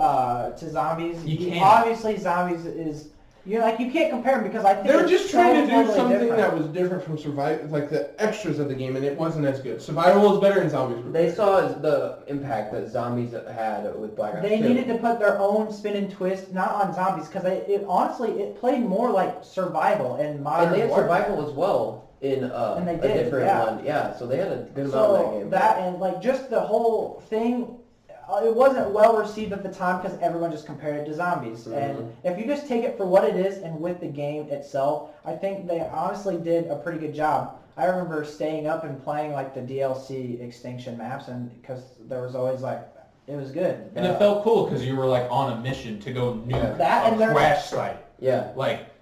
zombies, You can't. obviously zombies is you can't compare them because I think They were it's just trying to do totally something different. that was different from Survival, like the extras of the game, and it wasn't as good. Survival was better and zombies were better. They saw the impact that zombies had with Black Ops 2. They needed to put their own spin and twist, not on zombies, because it played more like survival and modern. And they had warfare. survival as well in And they a did, different yeah. one. Yeah, so they had a good amount So of that game. that and like just the whole thing, it wasn't well received at the time because everyone just compared it to zombies. Mm-hmm. And if you just take it for what it is and with the game itself, I think they honestly did a pretty good job. I remember staying up and playing like the DLC Extinction maps, and because there was always like it was good. And it felt cool because you were like on a mission to go nuke That and a there- crash site. Yeah.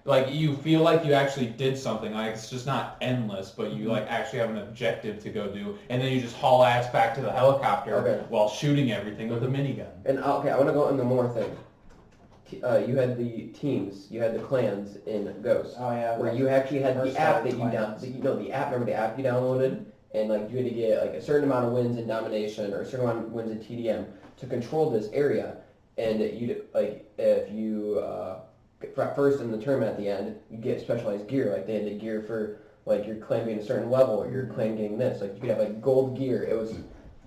Like you feel like you actually did something. Like it's just not endless, but you like actually have an objective to go do, and then you just haul ass back to the helicopter while shooting everything with a minigun. And okay, I want to go into more things. You had the teams, you had the clans in Ghost. Oh yeah. Where you actually had the First app that clans. the app. Remember the app you downloaded, and like you had to get like a certain amount of wins in domination or a certain amount of wins in TDM to control this area, and you like if you first in the tournament at the end, you get specialized gear. Like they had the gear for like your clan being a certain level or your clan getting this. Like you could have like gold gear. It was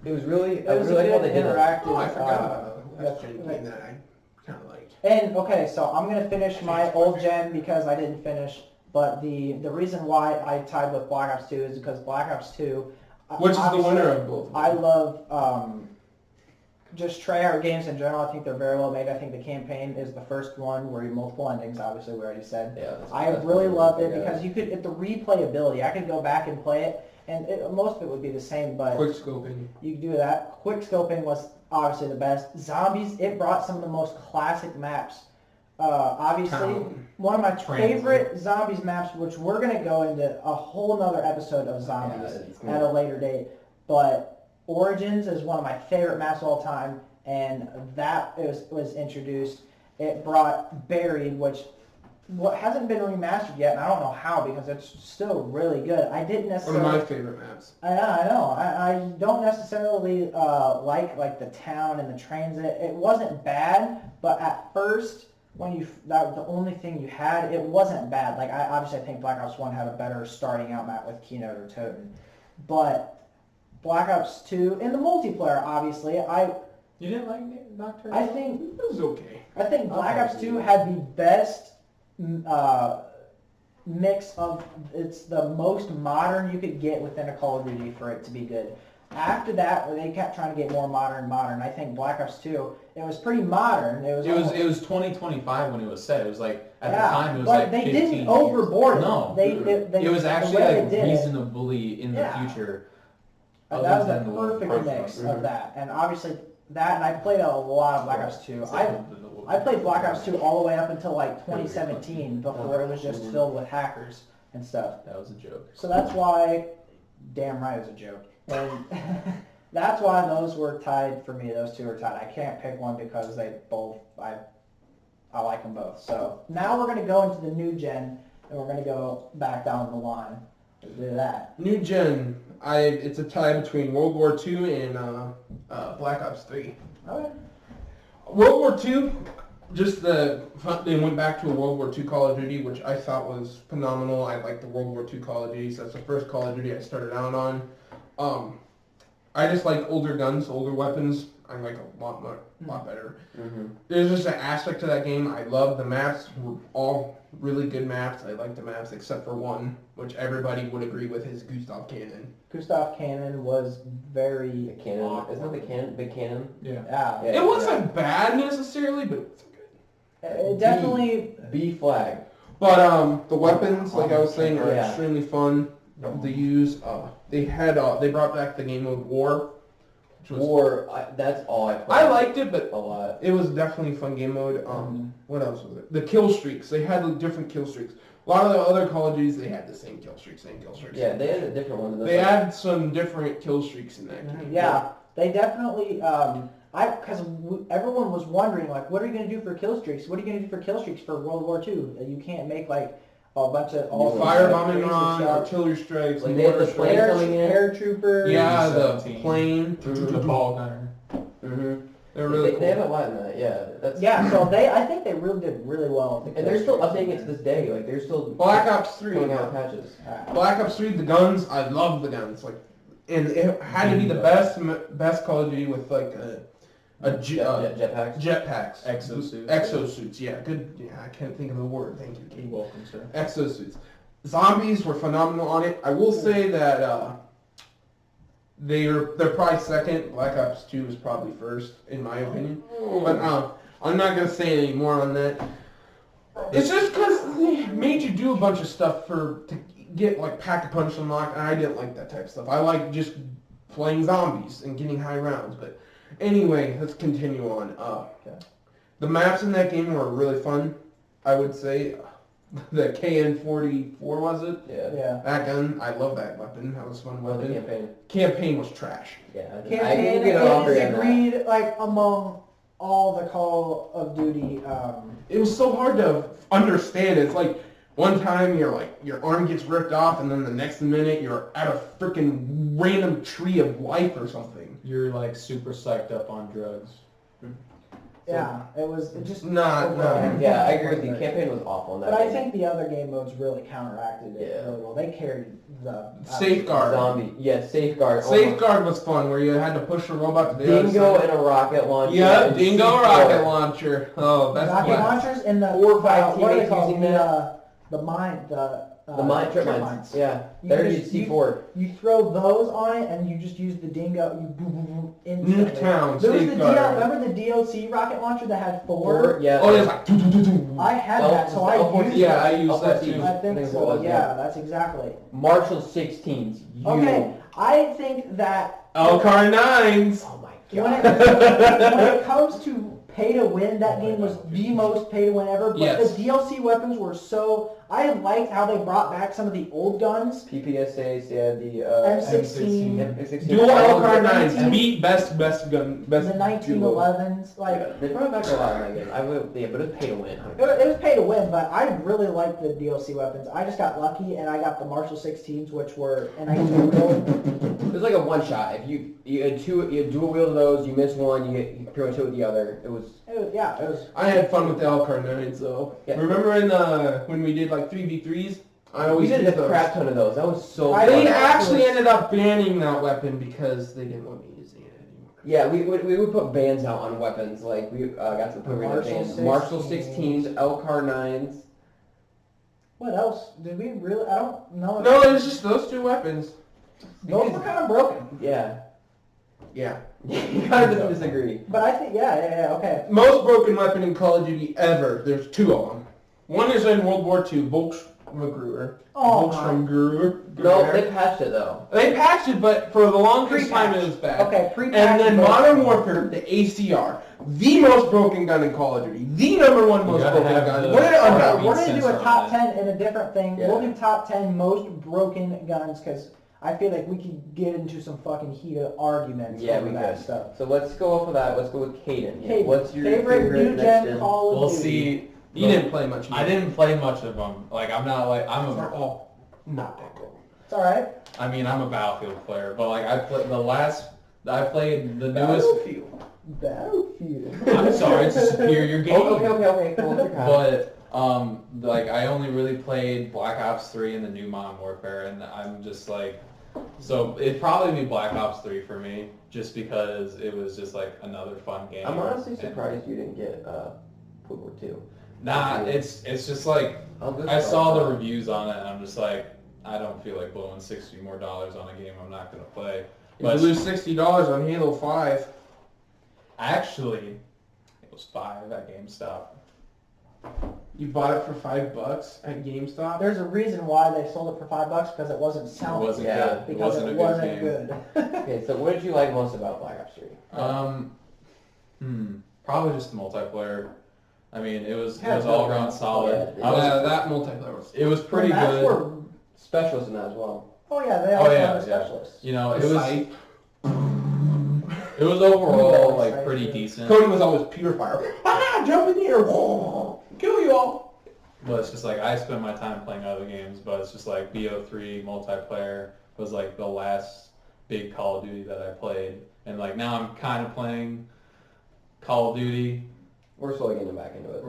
really I It was really a like how good they did it. interactive. Oh, I forgot about that that's- game that I kind of liked. And okay, so I'm gonna finish my old gen because I didn't finish. But the reason why I tied with Black Ops 2 is because Black Ops 2, Which is the obviously, winner of both? I love just Treyarch games in general. I think they're very well made. I think the campaign is the first one where you multiple endings. Obviously, we already said. Yeah, I that's really probably loved the it guy. because you could the replayability. I could go back and play it, and most of it would be the same, but Quick scoping. you could do that. Quick scoping was obviously the best. Zombies, it brought some of the most classic maps. Obviously, Town. one of my Transit. favorite zombies maps, which we're going to go into a whole nother episode of zombies it's gonna- at a later date, but Origins is one of my favorite maps of all time, and that was introduced. It brought Buried, which hasn't been remastered yet, and I don't know how because it's still really good. I didn't One of necessarily... my favorite maps. I know. I don't necessarily like the town and the transit. It wasn't bad, but at first, when that was the only thing you had, it wasn't bad. Like I think Black Ops 1 had a better starting out map with Keynote or Toten, but Black Ops 2 in the multiplayer, obviously, You didn't like Nocturne? I think It was okay. Black Ops 2 had the best mix of, it's the most modern you could get within a Call of Duty for it to be good. After that, they kept trying to get more modern. I think Black Ops 2, it was pretty modern. It was 2025 when it was set. It was like at the time it was but like they 15 didn't years. overboard it. No, They it was the actually way like they did it, reasonably in the future. that other was than a the perfect Front mix Front. of that. And obviously that, and I played a lot of Black Ops 2. I played Black Ops 2 all the way up until like 2017 before it was just filled with hackers and stuff. That was a joke. So that's why, damn right it was a joke. And that's why those were tied for me. Those two were tied. I can't pick one because they both, I like them both. So now we're going to go into the new gen, and we're going to go back down the line. Let's do that. New gen. It's a tie between World War II and Black Ops 3. Okay. World War II, they went back to a World War II Call of Duty, which I thought was phenomenal. I liked the World War II Call of Duty, so that's the first Call of Duty I started out on. I just like older guns, older weapons. I like a lot better. Mm-hmm. There's just an aspect to that game. I love the maps. Were all really good maps. I like the maps except for one, which everybody would agree with, is Gustav Cannon. Gustav Cannon was very... The cannon, isn't it the cannon? Big cannon? Yeah. Yeah. Yeah. It wasn't bad necessarily, but it wasn't good. It definitely... B flag. But the weapons, like I was saying, are Yeah. extremely fun to use. They brought back the game mode War, which was That's all I played. I liked it, but a lot. it was definitely a fun game mode. What else was it? The kill streaks. They had different kill streaks. A lot of the other Call of Duties, they had the same kill streaks. Yeah, they had a different one. They had some different kill streaks in that game. Yeah, they definitely. Because everyone was wondering, like, what are you going to do for kill streaks? What are you going to do for kill streaks for World War II? You can't make like a bunch of all firebombing on artillery strikes, like they had the plane coming in. Paratroopers. Yeah, the plane, the ball gunner. They're really cool. They have a lot in that. Yeah, Yeah, so I think they really did really well. And they're still updating it to this day. Like they're still Black Ops 3 coming out patches. Black Ops 3, the guns, I love the guns. Like, and it had to be the best Call of Duty with like jetpacks. Jetpacks. Exosuits. Exosuits, yeah. Good. Yeah, I can't think of the word. Thank you, You're Kate. welcome, sir. Exosuits. Zombies were phenomenal on it. I will say that they're probably second. Black Ops 2 is probably first, in my opinion. But I'm not gonna say any more on that. It's just because they made you do a bunch of stuff to get like Pack-a-Punch unlocked, and I didn't like that type of stuff. I like just playing zombies and getting high rounds. But anyway, let's continue on. The maps in that game were really fun. I would say the KN-44 was it? Yeah. That gun, I love that weapon. That was a fun Well, weapon. the campaign. Campaign was trash. Yeah. Campaign is agreed, like, among all the Call of Duty. It was so hard to understand. It's like one time your arm gets ripped off, and then the next minute you're at a freaking random tree of life or something. You're like super psyched up on drugs. Yeah, it just Not. Yeah, I agree with you. Campaign was awful in that But I game. think the other game modes really counteracted it Yeah. really well. They carried the Safeguard. Zombie. Yeah, Safeguard. Safeguard was fun, where you had to push a robot to the other Dingo side. and a rocket launcher. Yeah, and Dingo C4. rocket launcher. Oh, that's rocket fun. launchers and the 4 or 5 what are they teammates called? using that. The mine The mine trip mines. Yeah. You Better just- use C4. You throw those on it, and you just use the dingo. You boom, boom, boom, instantly. Nuketown, There was the Safeguard. remember the DLC rocket launcher that had four? Yeah. Oh, it's like doo-doo-doo-doo. I had that, so I L14. used Yeah, I it. used that too. I think Things so. was, Yeah, that's exactly. Marshall 16s. You. Okay, I think that Elcar 9s. Oh my when god. when it comes to pay to win, that game was the most pay to win ever. But Yes. the DLC weapons were so. I liked how they brought back some of the old guns. PPSAs, yeah, the M16, M16. Dual Elcar 9s. 19. Beat best gun. Best the 1911s, like. They brought back a lot in that game. But it was pay to win. It was pay to win, but I really liked the DLC weapons. I just got lucky, and I got the Marshall 16s, which were, and I used to It was like a one shot. If you had dual wield those, you miss one, you pretty much hit with the other. It was. I had fun with the Elcar 9s though. Yeah. Remember when we did like 3v3s? I We always did did a those. crap ton of those. That was so. I They fun. actually ended up banning that weapon because they didn't want me using it anymore. Yeah, we would put bans out on weapons. Like we got to the point where we banned Marshall 16s, Elcar 9s. What else? Did we really? I don't know. No, it was just those two weapons. Those were kind of broken. Yeah. Yeah. You kind of disagree. But I think, okay. Most broken weapon in Call of Duty ever. There's two of them. One is in World War II, Volkswagen. Oh, No, they patched it though. They patched it, but for the longest time it was bad. Okay, pre-patch. And then Modern Warfare, the ACR, the most broken gun in Call of Duty, the number one most broken gun. the- We're Okay, we're beat gonna do a sensor top on 10 in a different thing. Yeah. We'll do top 10 most broken guns because I feel like we could get into some fucking heated arguments Yeah, over we that could. stuff. So let's go off of that. Let's go with Caden. Caden, What's your favorite new next gen gen? Call of We'll Duty? see. You didn't play much. I didn't play much of them. Like I'm not like They're all not that good. It's alright. I mean I'm a Battlefield player, but like I played the newest. Battlefield. I'm sorry, it's a superior game. Oh, okay. Cool. But like I only really played Black Ops 3 and the new Modern Warfare, and I'm just like, so it'd probably be Black Ops 3 for me, just because it was just like another fun game. I'm honestly And- surprised you didn't get World War II. Nah, it's just like I saw the reviews on it, and I'm just like, I don't feel like blowing $60 more on a game I'm not gonna play. If you lose $60 on Halo 5, Actually, it was $5 at GameStop. you bought it for $5 at GameStop. There's a reason why they sold it for $5 because it wasn't It selling. wasn't Yeah, good. It because wasn't it a wasn't good game. good. Okay, so what did you like most about Black Ops 3? Probably just the multiplayer. I mean, it was all around solid. That multiplayer was. It was pretty good. Were specialists in that as well. Oh yeah, they also have specialists. You know, it was overall like pretty decent. Cody was always pure fire. Jump in here, kill you all. But it's just like I spend my time playing other games, but it's just like BO3 multiplayer was like the last big Call of Duty that I played, and like now I'm kind of playing Call of Duty. We're slowly getting back into it.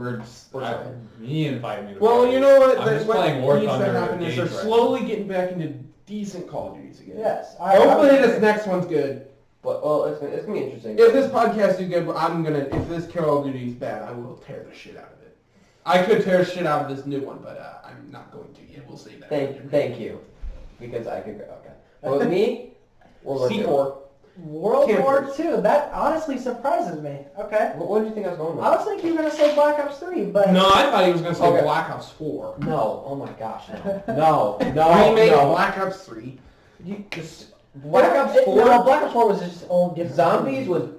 He invited me to Well, play. you know what? I'm just playing War needs to Thunder happen is they're slowly getting back into decent Call of Duties again. Yes. Hopefully this next one's good. But it's gonna be interesting. If this podcast is good, if this Call of Duty is bad, I will tear the shit out of it. I could tear shit out of this new one, but I'm not going to yet. We'll see that. Thank you. Because I could go, okay. Well, with me, World War II. C4. World War II. That honestly surprises me. Okay. What did you think I was going with? I was thinking you were going to say Black Ops 3, but... No, I thought he was going to say Okay. Black Ops 4. No. Oh my gosh, no. No. Remake no. Black Ops 3. Black Ops 4? No, Black Ops 4 was just its own different... Zombies was...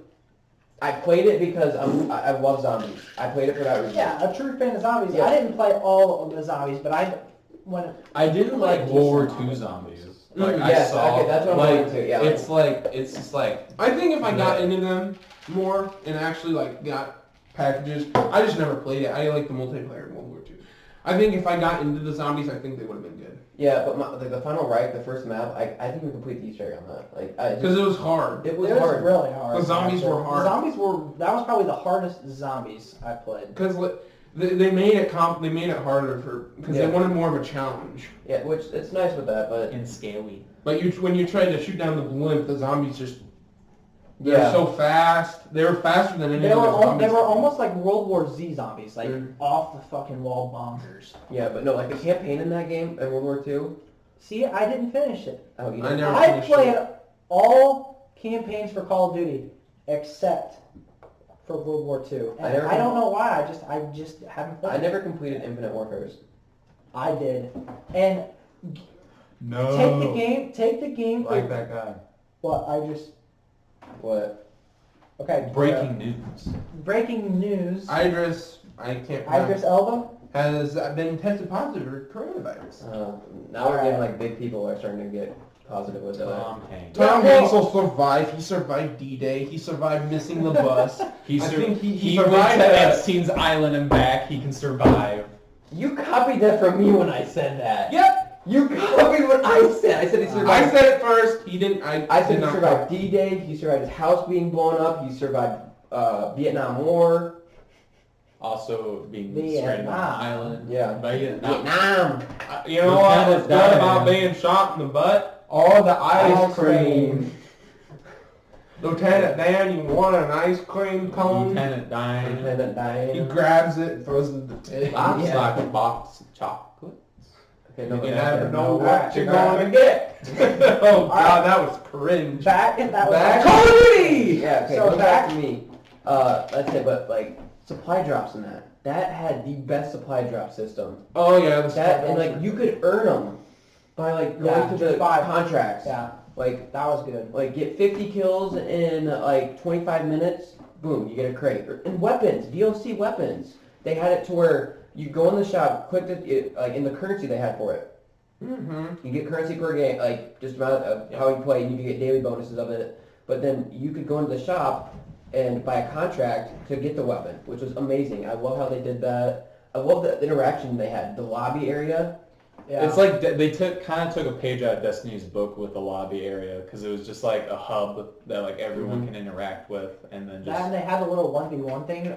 I played it because I love zombies. I played it for that reason. Yeah, a true fan of zombies. Yeah. I didn't play all of the zombies, but I didn't like World War II zombies. Like Yes, I saw, okay, that's what I'm like, going to, yeah. it's just like I think if I got into them more and actually like got packages, I just never played it. I like the multiplayer in World War II. I think if I got into the zombies, I think they would have been good. Yeah, but the final right, the first map, I think we complete the Easter egg on that. Because it was hard. It was it was hard. really hard. The zombies were hard. The zombies were... That was probably the hardest zombies I played. Because they made it harder because they wanted more of a challenge. Yeah, which it's nice with that, but and scaly. Like when you tried to shoot down the blimp, the zombies just they're so fast. They were faster than any They other were zombies. almost like World War Z zombies, like off the fucking wall bonkers. yeah, but no, like the campaign in that game in World War II. See, I didn't finish it. Oh, you I didn't? never I finished played it. all campaigns for Call of Duty except for World War II. And I don't know why. I just haven't played. I never completed Infinite Warfare's. I did. And No. take the game. Like that guy. What What? Okay. Breaking news. Breaking news. Idris Idris Elba. has been tested positive for coronavirus. Now we're getting like big people are starting to get positive with that. Tom Hanks. Tom Hanks will survive. He survived D-Day. He survived missing the bus. I think he went survived to Epstein's Island and back. He can survive. You copied that from me when I said that. Yep. You copied what I said. I said he survived. I said it first. He didn't. I said he survived D-Day. He survived his house being blown up. He survived Vietnam War. Also being stranded on an island. Yeah. Vietnam. You know what was good about being shot in the butt? All the ice cream. Lieutenant Dan, you want an ice cream cone? Lieutenant Dan. He grabs it and throws it in the tank. Looks like a box of chocolates. Okay, no, You but never know what what you're going to get. Oh God, that was cringe. Back. Call of Duty! Yeah, okay, So go back to me. Let's say, but like, supply drops in that. That had the best supply drop system. Oh yeah, And like, you could earn them by like going to the contracts. Yeah. Like, That was good. like get 50 kills in like 25 minutes, boom, you get a crate. And weapons, VOC weapons. They had it to where you go in the shop, click like in the currency they had for it. Mm-hmm. You get currency per game, like just about how you play, and you can get daily bonuses of it. But then you could go into the shop and buy a contract to get the weapon, which was amazing. I love how they did that. I love the interaction they had. The lobby area. Yeah. It's like they kind of took a page out of Destiny's book with the lobby area because it was just like a hub that like everyone can interact with, and then just And they had the little 1v1 thing. You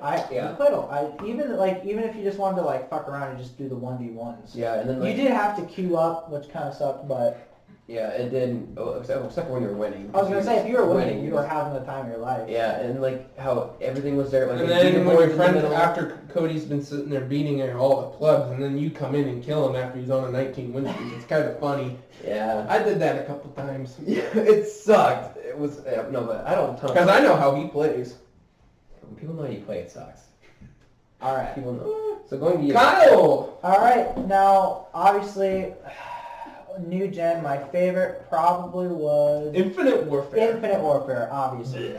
played even if you just wanted to like fuck around and just do the 1v1s. Yeah, and then like, You did have to queue up, which kind of sucked, but yeah, it didn't. Except for when you were winning. I was gonna say if you were winning, you were having the time of your life. Yeah, and like how everything was there. Like And they then beat when the your boys in the friend, middle. after Cody's been sitting there beating all the plugs, and then you come in and kill him after he's on a 19 win streak, it's kind of funny. Yeah. I did that a couple times. Yeah, it sucked. It was no, but I don't. Because I know how he plays. When people know how you play, it sucks. All right. People know. So going to you. Kyle! All right. Now, obviously, new gen, my favorite probably was Infinite Warfare. Infinite Warfare, obviously.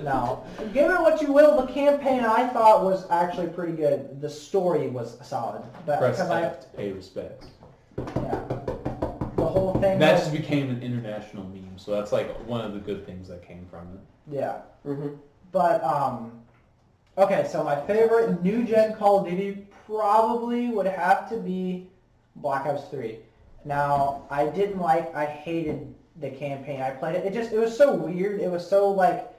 No. Give it what you will, the campaign I thought was actually pretty good. The story was solid. But Press because F to pay respects. yeah. The whole thing That was, just became an international meme, so that's like one of the good things that came from it. yeah. Mm-hmm. But okay, so my favorite new gen Call of Duty probably would have to be Black Ops 3. Now, I hated the campaign. I played it. It was so weird. It was so like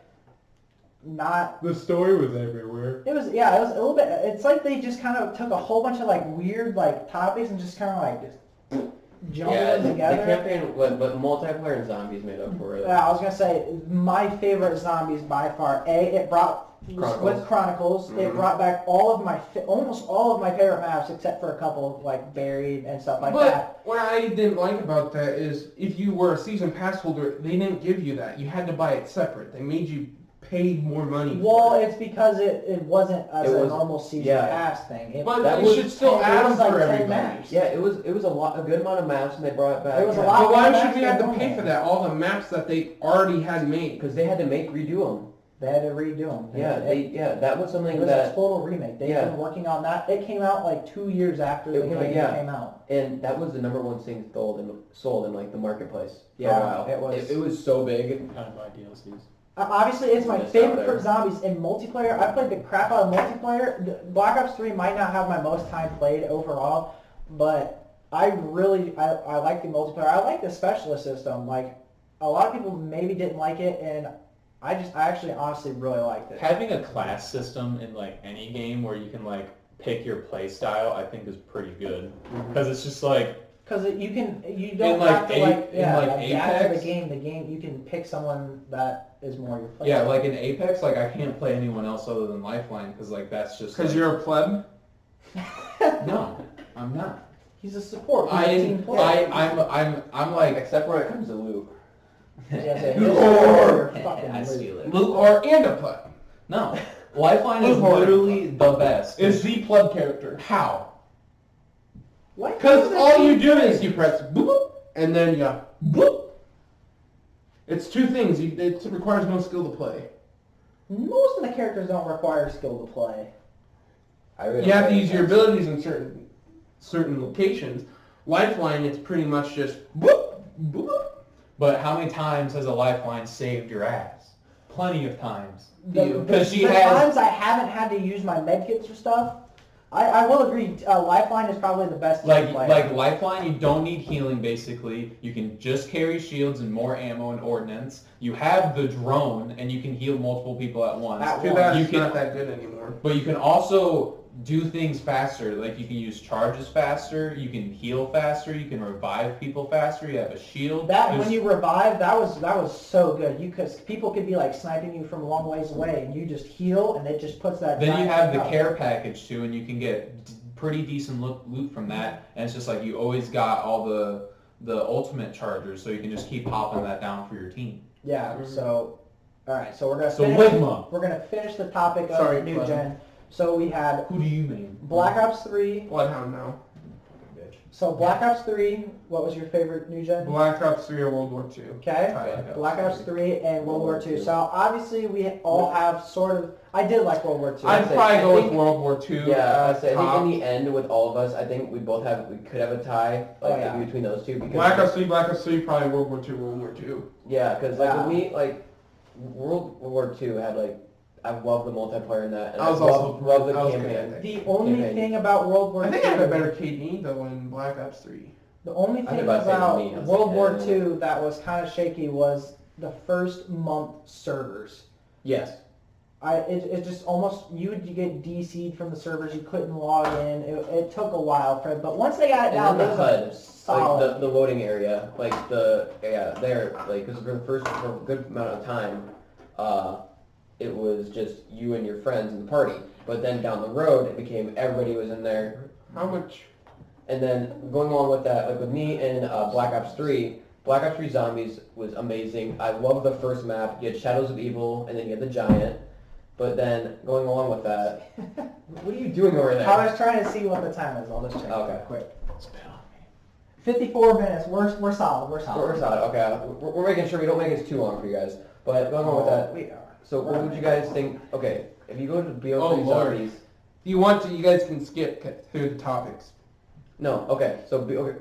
not. The story was everywhere. It was a little bit. It's like they just kind of took a whole bunch of like weird like topics and just kind of like just jumbled them together. The campaign, but multiplayer and zombies made up for it. Yeah, I was gonna say my favorite zombies by far. It brought with Chronicles. Mm-hmm. It brought back almost all of my favorite maps except for a couple like buried and stuff like that. But what I didn't like about that is if you were a season pass holder, they didn't give you that. You had to buy it separate. They made you pay more money. Well, it's because it wasn't a normal season pass thing. But they should still add them for everybody. Maps. Yeah, it was a good amount of maps, and they brought it back. It was a lot. But why should we have to pay for that? All the maps that they already had made. Because they had to redo them. They had to redo them. That was something it was that a total remake. They've been working on that. It came out like 2 years after the game came out. And that was the number one thing sold in like the marketplace for a Yeah, while. it was. It was so big. I buy DLCs. Obviously, it's my favorite for zombies in multiplayer. I played the crap out of multiplayer. Black Ops 3 might not have my most time played overall, but I like the multiplayer. I like the specialist system. Like, a lot of people maybe didn't like it, and I actually honestly really liked it. Having a class system in like any game where you can like pick your play style, I think is pretty good. Because it's just like because you don't have to adapt to Apex, the game. You can pick someone that is more your play. Yeah, like in Apex, like I can't play anyone else other than Lifeline because like that's just Because like, you're a pleb? No, I'm not. He's a support. He's a team player. I'm like Except when it comes to loot. I steal it. And a pleb. No, Lifeline is literally the best. Is the pleb character. How? What? Because all you do is you press boop, and then you boop. It's two things. It requires no skill to play. Most of the characters don't require skill to play. You have to use your abilities in certain locations. Lifeline, it's pretty much just boop, boop. But how many times has a Lifeline saved your ass? Plenty of times. The times I haven't had to use my medkits or stuff, I will agree. Lifeline is probably the best. Like Lifeline, you don't need healing. Basically, you can just carry shields and more ammo and ordnance. You have the drone, and you can heal multiple people at once. Too bad it's not that good anymore. But you can also do things faster. Like you can use charges faster. You can heal faster. You can revive people faster. You have a shield. When you revive, that was so good. Because people could be like sniping you from a long ways away, and you just heal, and it just puts that. Then you have the care package too, and you can get pretty decent loot from that. And it's just like you always got all the ultimate chargers, so you can just keep popping that down for your team. Yeah. So, all right. So we're gonna we're gonna finish the topic of new gen. So we had. Who do you mean? Black Ops 3. Bloodhound now. So Black Ops 3. What was your favorite new gen? Black Ops 3 or World War II. Okay. Black Ops 3 and World War II. So obviously we all have sort of. I did like World War II. I'd probably go with World War II. Yeah, I think in the end with all of us, I think we could have a tie between those two. Because Black Ops 3, probably World War II. Yeah, because with me, like World War II had like. I love the multiplayer in that, and I love the campaign. The only thing about World War II... I think I have a better KD, though, in Black Ops 3. The only thing about World War II that was kind of shaky was the first month servers. Yes. It just almost... You would get DC'd from the servers, you couldn't log in. It took a while, but once they got it down, it was solid. Like the loading area, because for a good amount of time, it was just you and your friends in the party. But then down the road, it became everybody was in there. How much? And then going along with that, like with me in Black Ops 3 Zombies was amazing. I love the first map. You had Shadows of Evil, and then you had the Giant. But then going along with that, what are you doing over there? I was trying to see what the time is. I'll just check. Okay. Quick. Spit on me. 54 minutes. We're solid. We're solid. We're solid. Okay. We're making sure we don't make it too long for you guys. But going on with that, We are. so what would you guys think? Okay, if you go to BO3 Lord. Zombies. You want to? You guys can skip through the topics. No. Okay. So going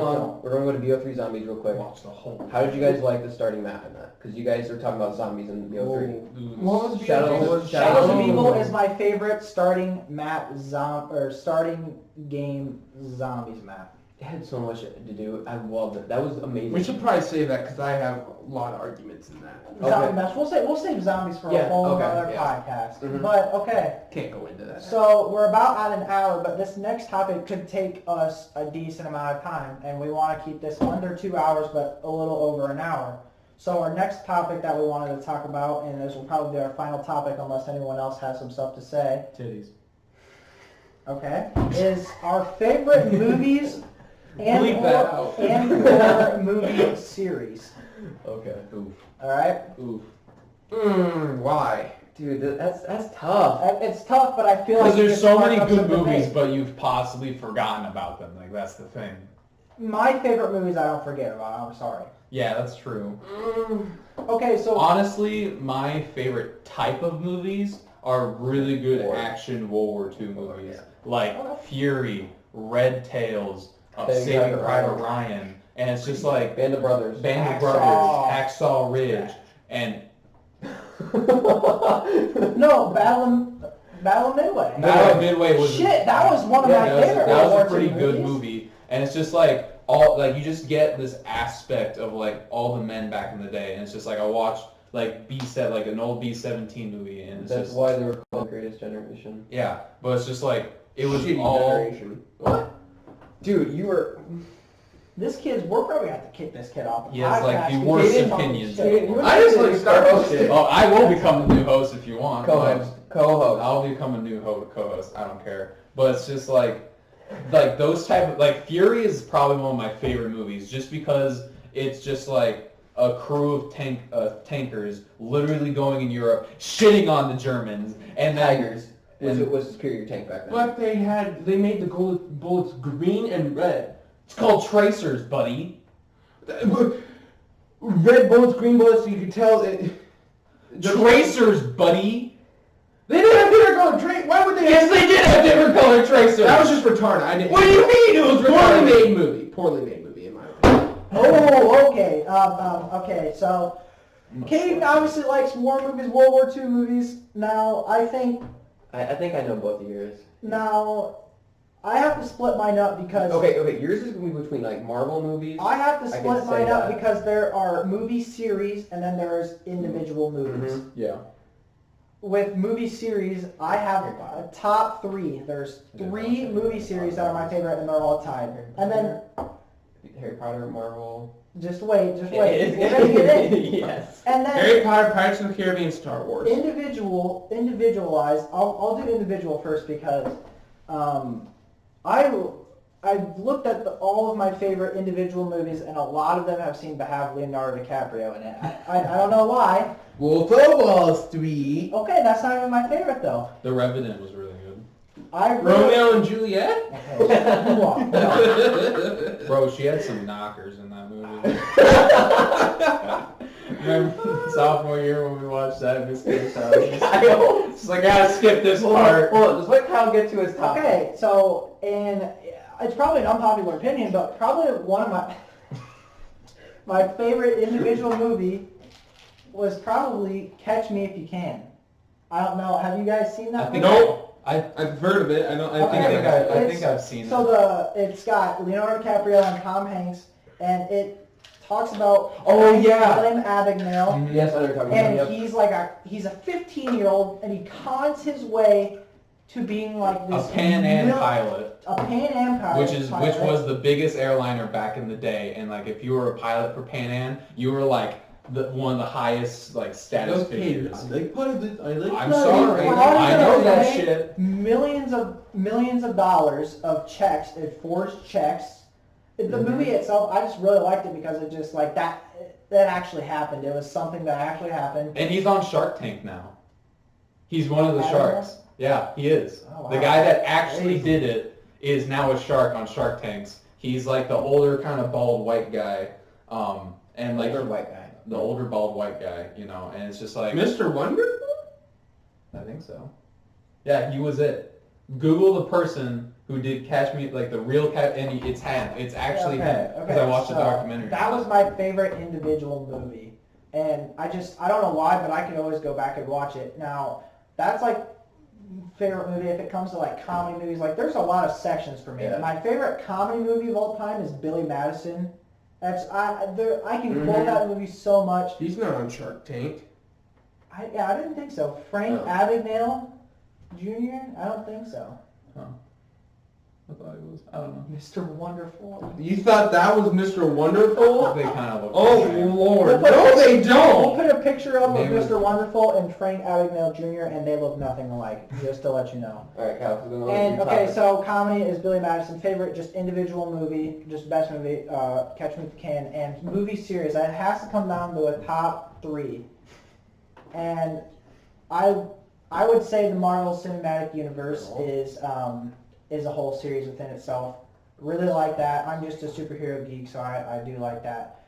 on, we're going to go to BO3 Zombies real quick. Watch the whole. How did you guys like the starting map in that? Because you guys are talking about zombies in BO3. What was Shadows Shadows of of Evil is my favorite starting map starting game zombies map. It had so much to do. I loved it. That was amazing. We should probably save that because I have a lot of arguments in that. Zombie maps. We'll save zombies for a whole other podcast. Mhm. But okay. Can't go into that. So we're about at an hour, but this next topic could take us a decent amount of time, and we want to keep this under 2 hours, but a little over an hour. So our next topic that we wanted to talk about, and this will probably be our final topic unless anyone else has some stuff to say, Titties. okay, is our favorite movies Bleep that out. and/or movie series. Okay. Oof. All right, Oof. Why? Dude, that's tough. it's tough, but I feel like Because there's it's so sparked many up good some movies, debate. but you've possibly forgotten about them. Like, that's the thing. My favorite movies I don't forget about. I'm sorry. Yeah, that's true. Okay, so Honestly, my favorite type of movies are really good War. action World War II movies. yeah. Like Okay. Fury, Red Tails, Saving Saving Private Private Ryan. And it's just like Band of Brothers. Band of Hacksaw. Brothers, Hacksaw Ridge, and no, Battle of Midway. Battle of Midway was Shit, that was one of my favorite that World was a War pretty II good movies. movie. And it's just like you just get this aspect of like all the men back in the day, and it's just like I watched like an old B-17 movie, and it's That's just why they were called Greatest Generation. yeah, but it's just like it was Shitty all generation. What? Dude, you were... We're probably gonna have to kick this kid off the He has, like, podcast the because worst he didn't talk opinions. shit. I just like Star Wars shit. Oh, I will become the new host if you want. Co-host. I'll become a new co-host. I don't care. But it's just like those type of like Fury is probably one of my favorite movies, just because it's just like a crew of tankers literally going in Europe, shitting on the Germans, and then Tigers. It was a superior tank back then. But they made the bullets green and red. it's called tracers, buddy. Red bullets, green bullets, you can tell it. Tracers, buddy. They didn't have different color trace. Why would they? Yes, they did have different color tracers. That was just retarded. I didn't. What do you mean it was Poorly retarded? made movie. Poorly made movie, in my opinion. Oh, okay. Okay, so Caden obviously likes war movies, World War II movies. Now, I think I think I know both of yours. I have to split mine up because Okay, yours is going to be between like Marvel movies. I have to I can split say mine up that. because there are movie series and then there's individual movies. Mhm. Yeah. With movie series, I have a top 3. There's 3 movie series that are my favorite, and they're all tied. And then Harry Potter, Marvel. just wait. We're gonna get in. Yes. And then Harry Potter, Pirates of the Caribbean, Star Wars. individualized. I'll do individual first because I've looked at all of my favorite individual movies, and a lot of them seem to have Leonardo DiCaprio in it. I don't know why. Wolf of Wall Street. Okay, that's not even my favorite though. The Revenant was really good. I really, Romeo and Juliet. Okay, move on. No. Bro, she had some knockers in that movie. Remember sophomore year when we watched that in Miss Kay's house? It's like, I gotta skip this part. Hold on, just let Kyle get to his topic. Okay, so and it's probably an unpopular opinion, but probably one of my favorite individual movie was probably Catch Me If You Can. I don't know. Have you guys seen that? movie? Nope. I've heard of it. I think I've seen it. So it's got Leonardo DiCaprio and Tom Hanks, and it talks about Oh, yeah. Glenn Abagnale, Yes, I know what you're talking about. and Yep. he's a 15-year-old, and he cons his way to being like A this Pan Am pilot, a Pan Am pilot, which was the biggest airliner back in the day, and like if you were a pilot for Pan Am, you were like one of the highest like status figures. like pilots. I like I'm No, sorry, you- I know that right? shit. millions of dollars of checks, forged checks. The movie itself, I just really liked it because it just like that actually happened. It was something that actually happened. And he's on Shark Tank now. He's one of the Abagnale? sharks. Yeah, he is. Oh, wow. The guy that actually did it is now a shark on Shark Tanks, He's like the older kind of bald white guy, and like Older white guy. the older bald white guy, you know, and it's just like Mr. Wonderful? I think so. Yeah, he was it. Google the person who did Catch Me, like the real Catch, and it's him. It's actually him because I watched the documentary. That was my favorite individual movie, and I don't know why, but I can always go back and watch it. Now, that's like favorite movie if it comes to like comedy movies. Like there's a lot of sections for me. Yeah. My favorite comedy movie of all time is Billy Madison. I can quote that movie so much. He's not on Shark Tank. I didn't think so. Frank Oh. Abagnale Jr. I don't think so. I thought it was. I don't know. Mr. Wonderful. You thought that was Mr. Wonderful? They kind of look. Oh, the same. Lord. No, they We'll don't. put a picture up of They Mr. Wonderful and Frank Abagnale Jr. and they look nothing alike. Just to let you know. All right, Kyle. So then And okay, so comedy is Billy Madison. Favorite, just individual movie, just best movie, Catch Me If You Can. And movie series, it has to come down to a top 3. And I would say the Marvel Cinematic Universe is a whole series within itself. Really like that. I'm just a superhero geek, so I do like that.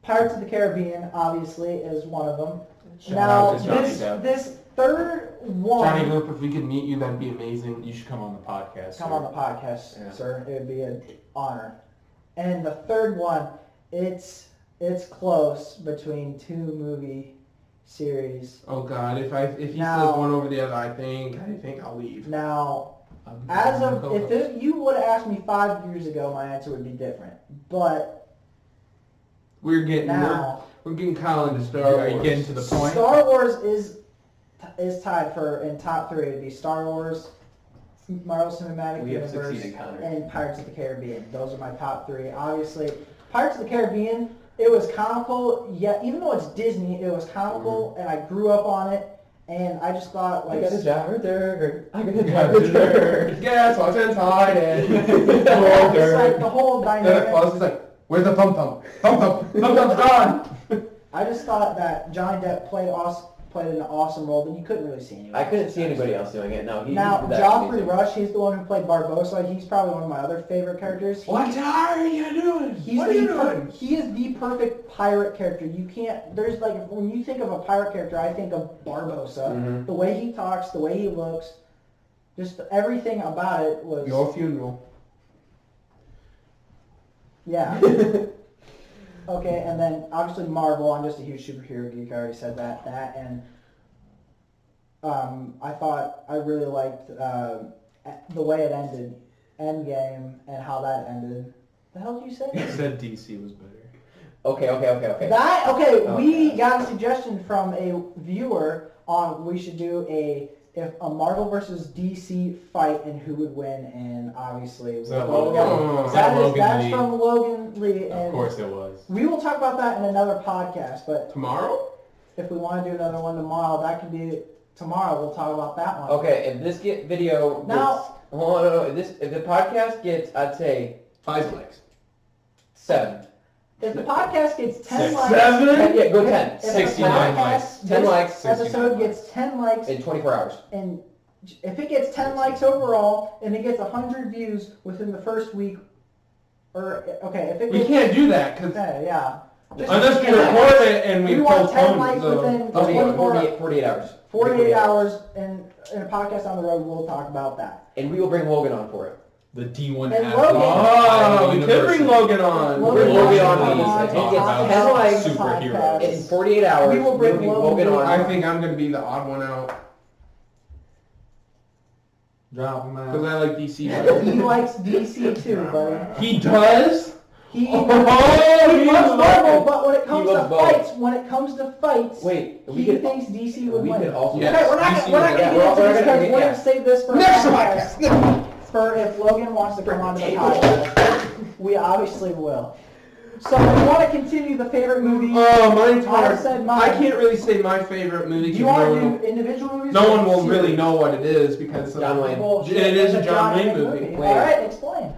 Pirates of the Caribbean, obviously, is one of them. Shout Now, out to Johnny Depp. this third one... Johnny Depp, if we could meet you, that'd be amazing. You should come on the podcast. Come sir. on the podcast, Yeah. sir. It would be an honor. And the third one, it's close between 2 movie series. Oh God, if he Now- says one over the other, I think I'll leave. Now, if you would have asked me 5 years ago, my answer would be different. But We're getting now, we're getting Kyle into Star Are Wars. you getting to the point? Star Wars is tied for in top 3. It'd be Star Wars, Marvel Cinematic We have Universe, succeeded, Connor. and Pirates of the Caribbean. Those are my top 3. Obviously, Pirates of the Caribbean, it was comical. Yeah, even though it's Disney, it was comical, and I grew up on it. And I just thought, like, I got a jar dirt. I got a jar dirt. Guess what's inside it? it's like the whole Then it dynamic. closes like, where's the thumb thumb? Thumb thumb. Thumb thumb's gone. I just thought that Johnny Depp played an awesome role, but you couldn't really see anyone. I couldn't see anybody else doing it. No, he Now, did that Joffrey amazing. Rush, he's the one who played Barbossa. He's probably one of my other favorite characters. What are you doing? What are you doing? He is the perfect pirate character. You can't, there's like, when you think of a pirate character, I think of Barbossa. Mhm. The way he talks, the way he looks, just everything about it was, Your funeral. yeah. Okay, and then obviously Marvel, I'm just a huge superhero geek, I already said that, and I really liked the way it ended, Endgame, and how that ended. The hell did you say? You said DC was better. Okay. We got a suggestion from a viewer on we should do a Marvel versus DC fight and who would win, and obviously Is that well, Logan? Is that Logan that's Lee? from Logan Lee, and Of course it was. we will talk about that in another podcast. But Tomorrow? if we want to do another one tomorrow, that could be tomorrow. We'll talk about that one. Okay, if this video gets... Now- no. If the podcast gets, I'd say, 5 likes. 7. If the podcast gets 10 Six. likes, 7? Yeah, go 10. if the 69 podcast, likes. 10 this likes, episode 69 gets 10 likes, In 24 hours. and if it gets 10 likes overall, and it gets 100 views within the first week, or, okay, if it We gets... can't do that because yeah. unless we 10 likes. record it and we We want 10 postpone likes the... within 48 hours. 48 hours, and in a podcast on the road, we'll talk about that. And we will bring Logan on for it. The D1 And athlete. Logan- Oh, we could University. bring Logan on. Logan Bring Logan on, Come please. on, If he talk gets about 10 likes superheroes. in 48 hours, We will bring bring Logan Logan I on. think I'm going to be the odd one out Drop him because out. I like DC better. He likes DC too, buddy. He does? He Oh, he he loves loves Marvel, it. but when it comes to loves both. fights, Wait, we he could thinks DC would we win. could also Yeah. Okay, we're not DC gonna would get win. into We're this gonna because get- we're yeah. gonna save this for Next podcast. For if Logan wants to come onto the podcast, we obviously will. So we want to continue the favorite movie. Oh, mine's I hard. said mine. I can't really say my favorite movie Do you because want to do individual movies? no or one will series? really know what it is because John Wayne. Well, It is a it's John Wayne movie. Wait. All right, explain.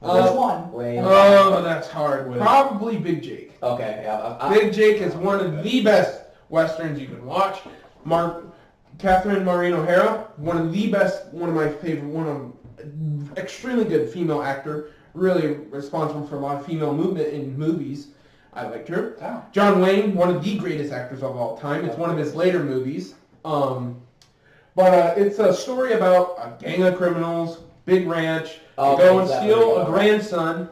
Which one? Wait. Oh, that's hard. Probably Big Jake. Okay, yeah. Big Jake is one of the best westerns you can watch. Catherine Maureen O'Hara, one of my favorite, extremely good female actor. really responsible for a lot of female movement in movies. I liked her. Oh. John Wayne, one of the greatest actors of all time. It's one of his later movies. But it's a story about a gang of criminals, big ranch. They go and steal a grandson,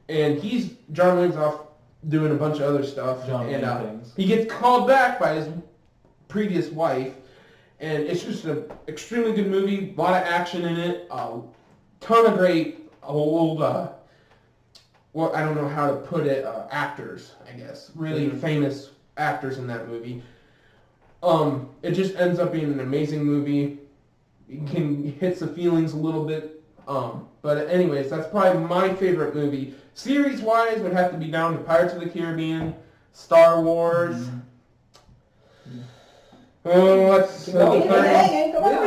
and John Wayne's off doing a bunch of other stuff. He gets called back by his previous wife, and it's just an extremely good movie. A lot of action in it. Ton of great old, I don't know how to put it, actors, I guess. Really famous actors in that movie. It just ends up being an amazing movie. It hits the feelings a little bit. But anyways, that's probably my favorite movie. Series-wise, would have to be down to Pirates of the Caribbean, Star Wars. What's the third one?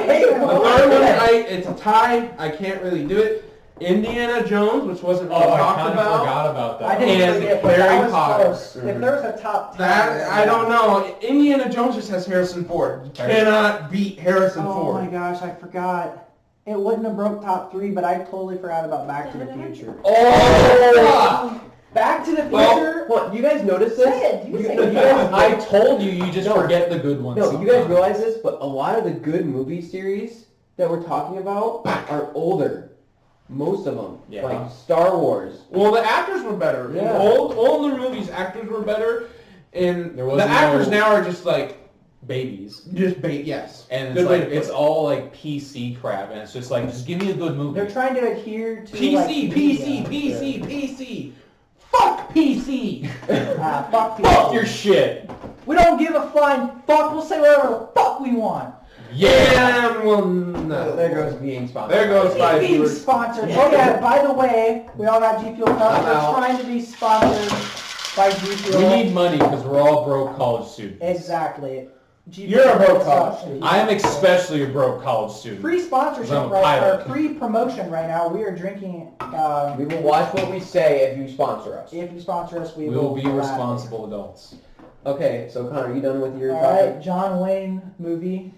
It's a tie. I can't really do it. Indiana Jones, which wasn't really talked about. Forgot about that. I didn't forget, but that Harry was Potter. close. If there was a top 10. I don't know. Indiana Jones just has Harrison Ford. You cannot beat Harrison Ford. Oh my gosh, I forgot. It wouldn't have broke top 3, but I totally forgot about Back to the Future. Oh! Back to the Future. Well, you guys notice this? Say it. You say it. I told you, you just forget the good ones. No, you guys realize this, but a lot of the good movie series that we're talking about are older. Most of them. Yeah. Like Star Wars. Well, the actors were better. Yeah. In older movies, actors were better. And There was the actors no- now are just like, babies. just bait, yes. And it's Good way like, to put it's it. all like PC crap, and it's just like, just give me a good movie. They're trying to adhere to PC, like, PC, media. PC, PC. Fuck PC! Fuck people. Fuck your shit! We don't give a flying fuck. We'll say whatever the fuck we want. Yeah, well, no. There goes being sponsored. There goes by Being viewers. sponsored. Oh yeah, by the way, we all got G Fuel Cups. I'm We're out. trying to be sponsored by G Fuel. We need money because we're all broke college students. Exactly. G You're a Fuel broke sucks. college student. I am especially a broke college student. Free sponsorship I'm a right pilot. or free promotion right now. We are drinking. We will watch what we say if you sponsor us. If you sponsor us, we We will be gladly. responsible adults. Okay, so Connor, you done with your All topic? right, John Wayne movie.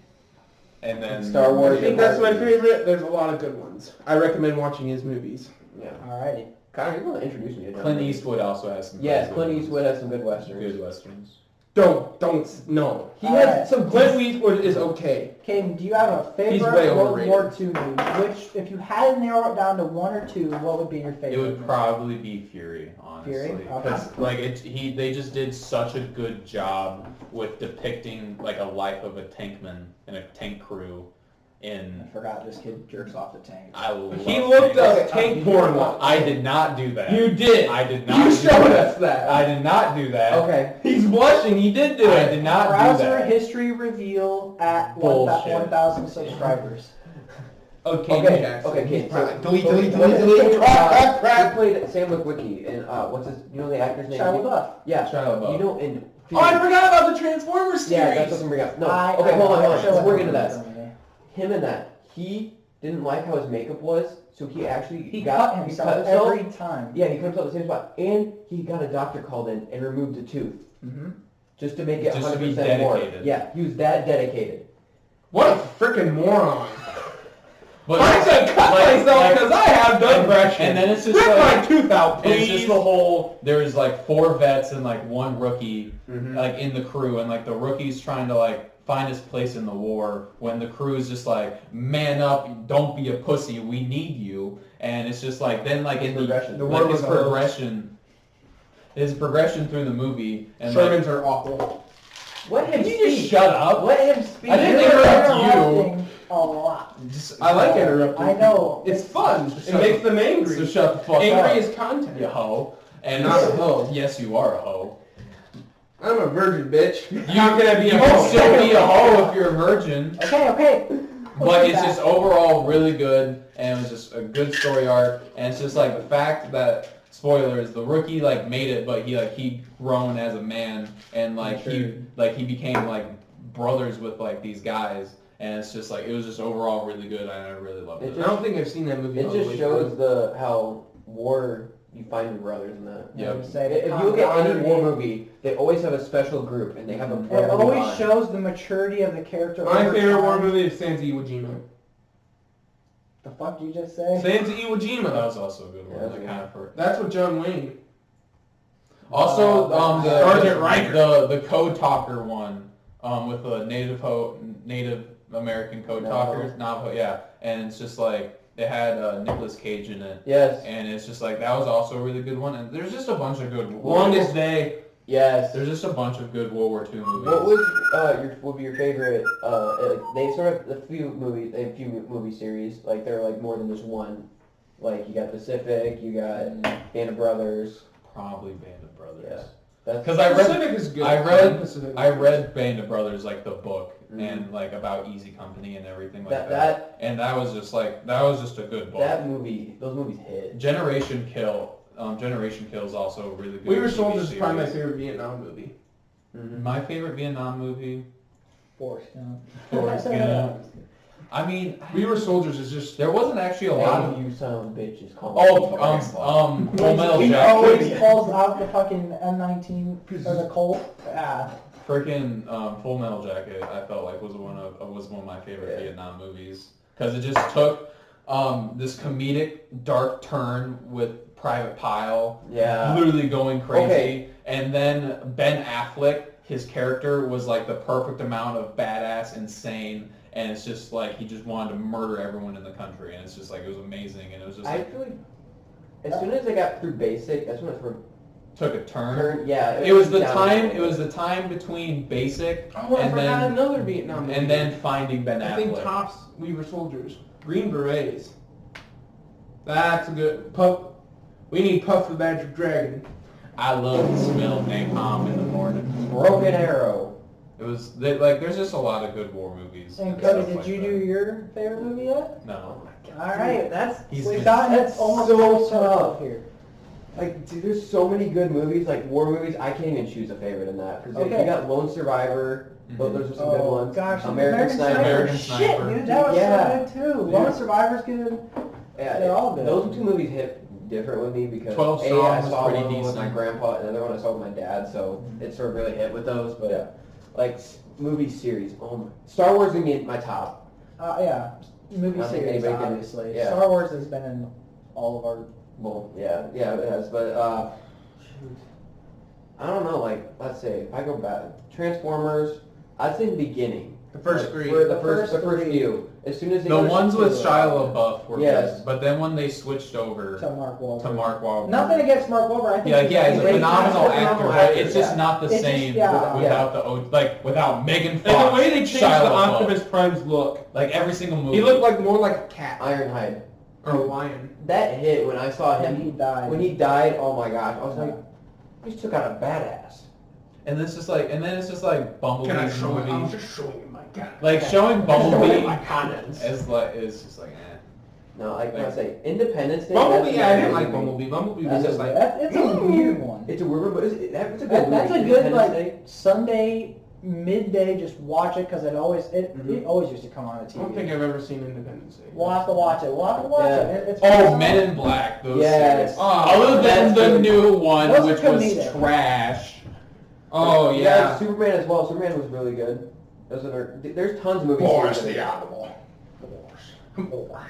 And then Star Wars. I think that's my favorite. There's a lot of good ones. I recommend watching his movies. Yeah. Alrighty. Connor, you want to introduce me to John Clint Wayne? Eastwood also has some. Yes, good Clint ones. Eastwood has some good westerns. Good westerns. No. He Alright. has some Clint Eastwood is okay. Caden, do you have a He's favorite way World overrated. War II movie? Which, if you had to narrow it down to one or two, what would be your favorite? It would movie? probably be Fury, honestly. Fury? Okay. Because they just did such a good job with depicting like a life of a tankman and a tank crew. I forgot this kid jerks off the tank. I love He looked tanks. up tank porn once. I did not do that. You did. I did not. You do showed that. us that. I did not do that. Okay. He's blushing. He did do I it. did not do Browser that. history reveal at Bullshit. 1,000 subscribers. Okay, Okay, Jackson. okay, He's Kate, probably- so- delete. We Crap. played Sam Witwicky, and what's his, you know the actor's name? Shia LaBeouf. Yeah. Shia LaBeouf. You know, in... Oh, I forgot about the Transformers series. Yeah, that's what I'm bringing up. No, okay, hold on. Let's work into that. Him and that. He didn't like how his makeup was, so he actually He cut himself every time. Yeah, he cut himself at the same spot, and he got a doctor called in and removed a tooth Mm-hmm. just to make it Just to 100% be more. dedicated. Yeah, he was that dedicated. What a freaking moron. But I said cut myself because I have depression. and then it's just Rip like my tooth out, and please. it's just the whole. There's like 4 vets and like 1 rookie, Mhm. like in the crew, and like the rookie's trying to like find his place in the war when the crew is just like, man up, don't be a pussy, we need you. And it's just like then like in Progression. the The like war his was a hoax. progression through the movie and Sermons are awful. Let him Can you just speak. shut up? Let him speak. I didn't You're interrupt you. interrupting a lot. Just, I like interrupting. I know. It's fun. It Shut makes the- them angry. So shut the fuck up, Angry is content. you hoe. And Not a hoe. Yes, you are a hoe. I'm a virgin, bitch. You're not gonna be You a can hoe. still be a hoe if you're a virgin. Okay. But it's just overall really good, and it was just a good story arc, and it's just like the fact that, spoilers, the rookie like made it, but he grown as a man, and like he became like brothers with like these guys, and it's just like it was just overall really good, and I really loved it. I don't think I've seen that movie. It all the just way shows through. how war, you find your brothers in that. Yep. If you look at any war movie, they always have a special group, and they have a It brotherly always bond. shows the maturity of the character. My over favorite war time. movie is Sansa Iwo Jima. The fuck did you just say? Sands of Iwo Jima. That was also a good one. Yeah, Like, kind of for... That's with John Wayne. Also, Sergeant Riker. the code talker one, with the Native American code talkers, Navajo, yeah, and it's just like it had Nicolas Cage in it. Yes. And it's just like that was also a really good one, and there's just a bunch of good. Longest Day. Yes. There's just a bunch of good World War II movies. What would be your favorite? They sort of a few movie series. Like they're like more than just one. Like you got Pacific, you got Band of Brothers. Probably Band of Brothers. Yeah. Because Pacific is good. I read Band of Brothers, like the book, and like about Easy Company and everything like that. And that was just a good book. Those movies hit. Generation Kill is also a really good. We Were TV Soldiers is probably my series. favorite Vietnam movie. My favorite Vietnam movie. Forrest Gump. Forrest Gump. I mean, We Were Soldiers is just... there wasn't actually a lot of. You son of a bitch is called. Full Metal He Jacket. always calls out the fucking M19 or the Colt. Yeah. Freaking Full Metal Jacket, I felt like was one of my favorite Vietnam movies because it just took this comedic dark turn with Private Pile, literally going crazy, and then Ben Affleck, his character was like the perfect amount of badass, insane, and it's just like he just wanted to murder everyone in the country, and it's just like it was amazing, and it was just like as soon as I got through basic, that's when it sort of took a turn. Yeah, It was the time between Basic and then another Vietnam movie. and then Finding Ben Affleck. I think tops We Were Soldiers. Green Berets. That's a good... We need Puff the Magic Dragon. I love the smell of napalm in the morning. Broken Arrow. It was there's just a lot of good war movies. And stuff Cody, did like you that. do your favorite movie yet? No. All right, He's we've been- gotten That's almost so tough tough. here. Like, dude, there's so many good movies, like war movies. I can't even choose a favorite in that because Okay. you got Lone Survivor. But there's some good ones. Gosh, American Sniper. American Shit, Sniper. dude, that was Yeah. so good too. Yeah. Lone Survivor's good. Yeah, They're all good. Those two movies hit different with me because 12 I Strong was saw pretty one with my decent. grandpa and the other one I saw with my dad, so it sort of really hit with those. But like movie series, Star Wars would be my top. Yeah, movie I don't think series, anybody can- obviously. yeah. Star Wars has been in all of our... Well, yeah, it has. But I don't know. Like, let's say if I go back, Transformers. I'd say the beginning. The first Like, three. for the first three. few. As soon as they The go to ones with Spielberg. Shia LaBeouf were Yes. good, but then when they switched over To Mark Wahlberg. to Mark Wahlberg. Nothing against Mark Wahlberg. I think Yeah, he's a great phenomenal actor, actor, but actor, it's just yeah. not the It's just- same yeah. without Megan Fox. And the way they changed Shia the LaBeouf. Optimus Prime's look. Like every single movie. He looked like more like a cat. Ironhide. Or a lion. That hit when I saw And him. he died. When he died, oh my gosh, I was like, he just took out a badass. and it's just like Bumblebee Can I show it? I'm movie. just showing you my cat. Like showing Showing Bumblebee my cannons. is just like No, like I say, Independence Day. Bumblebee, that's yeah, I didn't another like movie. Bumblebee. Bumblebee was That's just like... It's a weird one. It's a weird one, but it's a good That's movie. a good, Independence like, Day. Sunday, midday, just watch it, because it always used to come on the I TV. don't think I've ever seen Independence Day. We'll have to watch it. It's oh, awesome. Men in Black. Those Yes. series. Other than that's the good. new one, Those are which was comedic. trash. Oh, You yeah. got Superman as well. Superman was really good. There's tons of movies. Boris here the that are- Animal. Boris.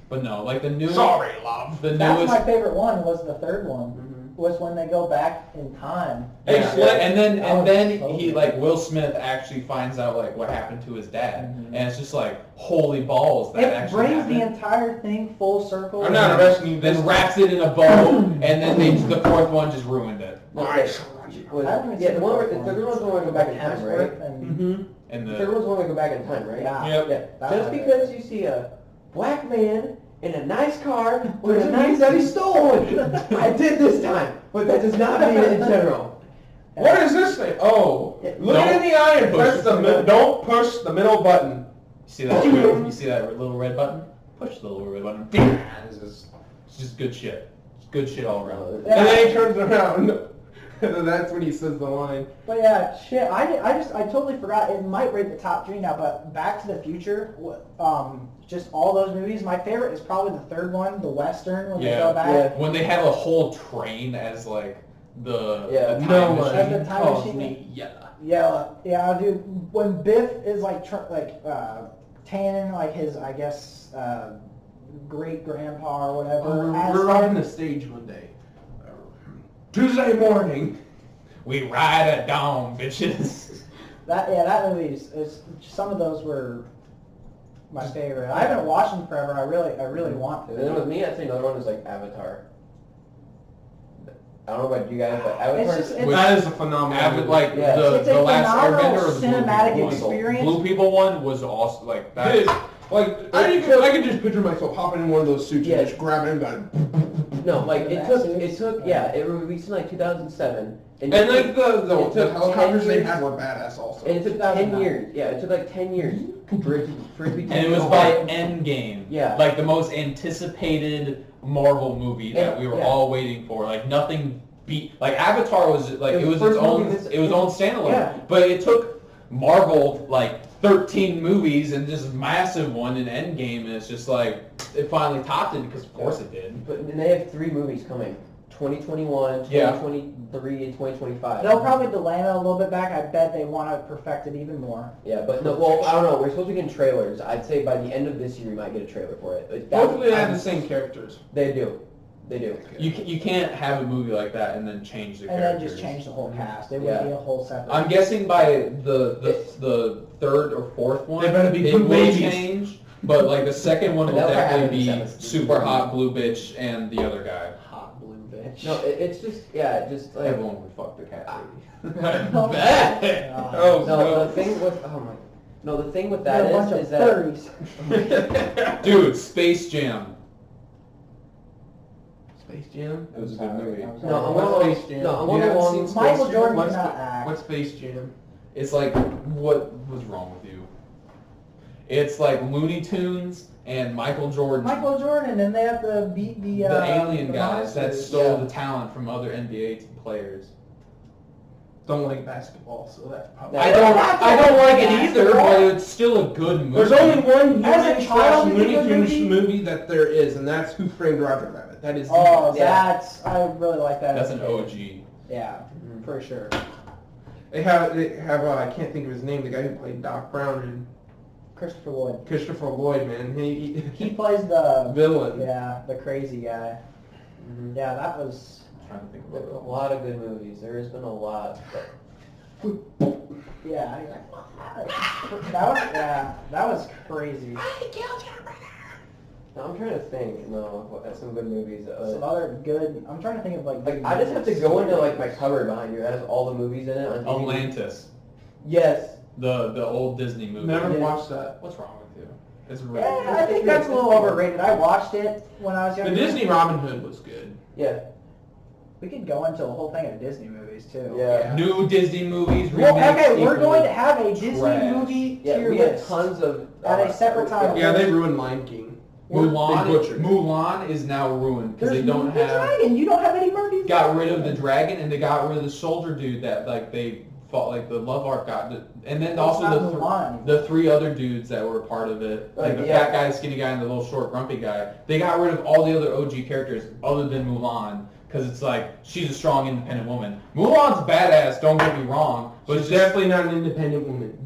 But no, like the new. Sorry, love. The That's newest. my favorite one. Was the third one. Mhm. Was when they go back in time. Yeah, Hey, Slick. and then so he good. like Will Smith actually finds out like what happened to his dad, and it's just like holy balls that It actually brings the happened. entire thing full circle. I'm not arresting you. Then wraps it in a bow, and then the fourth one just ruined it. Okay. I haven't Yeah, seen the the one where fourth the one. third one's the one where we go back in time, right? Hemsworth and Mm-hmm. And The the third one's the one where we go back in time, right? yeah. Yep. Yeah. That Just was because you see a black man in a nice car with a Doesn't nice mean that he stole it. I did this time, but that does not mean it in general. What is this thing? Oh, Yeah. look it in the eye and Push press the don't push the middle button. see that you see that little red button? Push the little red button. It's just good shit. It's good shit all around. Yeah. And then he turns around. And then that's when he says the line. But yeah, shit. I totally forgot. It might rate the top 3 now, but Back to the Future, just all those movies. My favorite is probably the third one, the Western, when they go back. Yeah. When they have a whole train as like the time No machine. As the time calls machine. me. Yeah, dude. When Biff is like Caden, like his, I guess, great grandpa or whatever. We're riding the stage one day. Tuesday morning. We ride at dawn, bitches. That movie is some of those were my favorite. I haven't watched them forever. I really want to. And then with me, I'd say another one is like Avatar. I don't know about you guys, but Avatar. That is a phenomenal movie. Like It's a the last phenomenal Airbender or the cinematic Blue People experience. Blue People one was awesome. Like that. Dude, like I can just picture myself hopping in one of those suits Yeah. and just grabbing it and going. No, like it took it released in like 2007. And like the it took helicopters 10 they years. had were badass also. And it took 10 years. Yeah, it took like 10 years for it to be 10 And it was years by old. Endgame. Yeah. Like the most anticipated Marvel movie that we were Yeah. all waiting for. Like nothing beat. Like Avatar was like It it was was the its first own. movie that's- It was own standalone. Yeah. But it took Marvel like 13 movies and just massive one in Endgame, and it's just like it finally topped it because of course it did. But then they have 3 movies coming. 2021, Yeah. 2023, and 2025. They'll probably delay it a little bit back. I bet they want to perfect it even more. Yeah, but no, well, I don't know. We're supposed to be getting trailers. I'd say by the end of this year, we might get a trailer for it. Hopefully they have the same characters. They do. They do. You can't have a movie like that and then change the And characters. then just change the whole cast. It would Yeah. be a whole separate. I'm guessing by the third or fourth one, They better be it good will babies. change. But like the second one will That'll probably definitely happen in be the super hot blue bitch and the other guy. hot blue bitch. No, it's just just like Everyone would fuck the cat lady. God. Oh, no. The thing with the thing with They're that a bunch is of that furries. Dude, Space Jam. Space Jam? It was a good movie. I'm What's going Space Jam? no, I'm You going haven't along. seen Space Michael Jam? Jordan What's cannot Spa- act. What's Space Jam? It's like what was wrong with you? It's like Looney Tunes and Michael Jordan. Michael Jordan, and they have to beat the alien the guys that monsters. stole Yeah. the talent from other NBA players. Don't like basketball, so that's probably. No. I don't like it either, but it's still a good movie. There's only one As a human child, slash it's a Looney good Tunes movie. movie that there is, and that's Who Framed Roger Rabbit. That is. the Oh, best. that's I really like that. That's as an a kid. OG. Yeah, for sure. They have I can't think of his name. The guy who played Doc Brown and Christopher Lloyd. Christopher Lloyd, man. He plays the villain. the crazy guy. Mhm. Yeah, that was. I'm trying to think There's of a lot of good movies. There has been a lot. Yeah, that was crazy. No, I'm trying to think. No, what some good movies. Some other good. I'm trying to think of like. Like I just have to go into like my cupboard behind you. That has all the movies in it. On DVD. Atlantis, Yes. the old Disney movie. Never Yeah. watched that. What's wrong with you? It's really Yeah, I think that's a little overrated. I watched it when I was The younger. Disney Robin Hood was good. Yeah. We could go into a whole thing of Disney movies too. Yeah. New Disney movies. Well, remakes, okay, we're sequels. going to have a Disney Trash. movie Yeah. tier We had list. tons of. At a separate time. Yeah, they ruined Lion King. Mulan. They butchered it. Mulan is now ruined because they There's don't the have. dragon. You don't have any movies. Got rid of the dragon and they got rid of the soldier dude that like they fought like the love arc got and then It's also not Mulan. the 3 other dudes that were part of it, like the Yeah. fat guy, skinny guy, and the little short grumpy guy. They got rid of all the other OG characters other than Mulan because it's like she's a strong, independent woman. Mulan's badass, don't get me wrong, but She's it's just, definitely not an independent woman.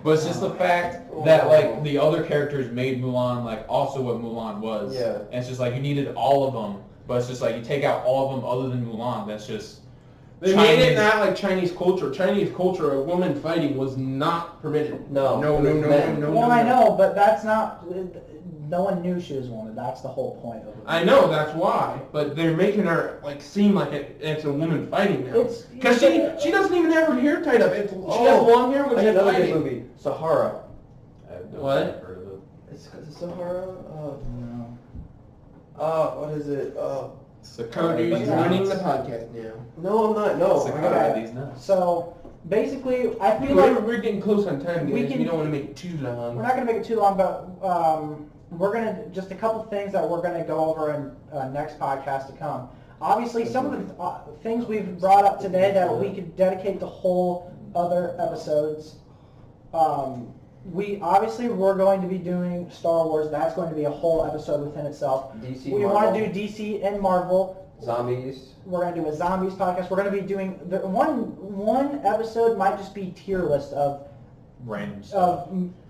but it's just the fact that like the other characters made Mulan like also what Mulan was. Yeah. And it's just like you needed all of them, but it's just like you take out all of them other than Mulan. That's just They made Chinese- it not like Chinese culture. Chinese culture, a woman fighting was not permitted. No, No, it no, was no, men. no, no. Well, no, I no. know, but that's not. No one knew she was a woman. That's the whole point of it. I know, that's why. But they're making her like seem like it's a woman fighting now. It's Because she doesn't even have her hair tied up. She has Oh, long hair when I she's know another good fighting. movie. Sahara. I have no What? idea heard of it. Is Sahara? No. What is it? Cody's Yeah. running the podcast now. No, I'm not. No. Sakura these nuts. So basically, I feel like We're getting close on time, We guys. can- We don't want to make it too we're long. not going to make it too long, but we're going to just a couple things that we're going to go over in next podcast to come. Obviously, some of the things we've brought up today that we could dedicate to whole other episodes. We're going to be doing Star Wars. That's going to be a whole episode within itself. DC. We want to do DC and Marvel. Zombies. We're going to do a zombies podcast. We're going to be doing one episode might just be tier list of Random stuff.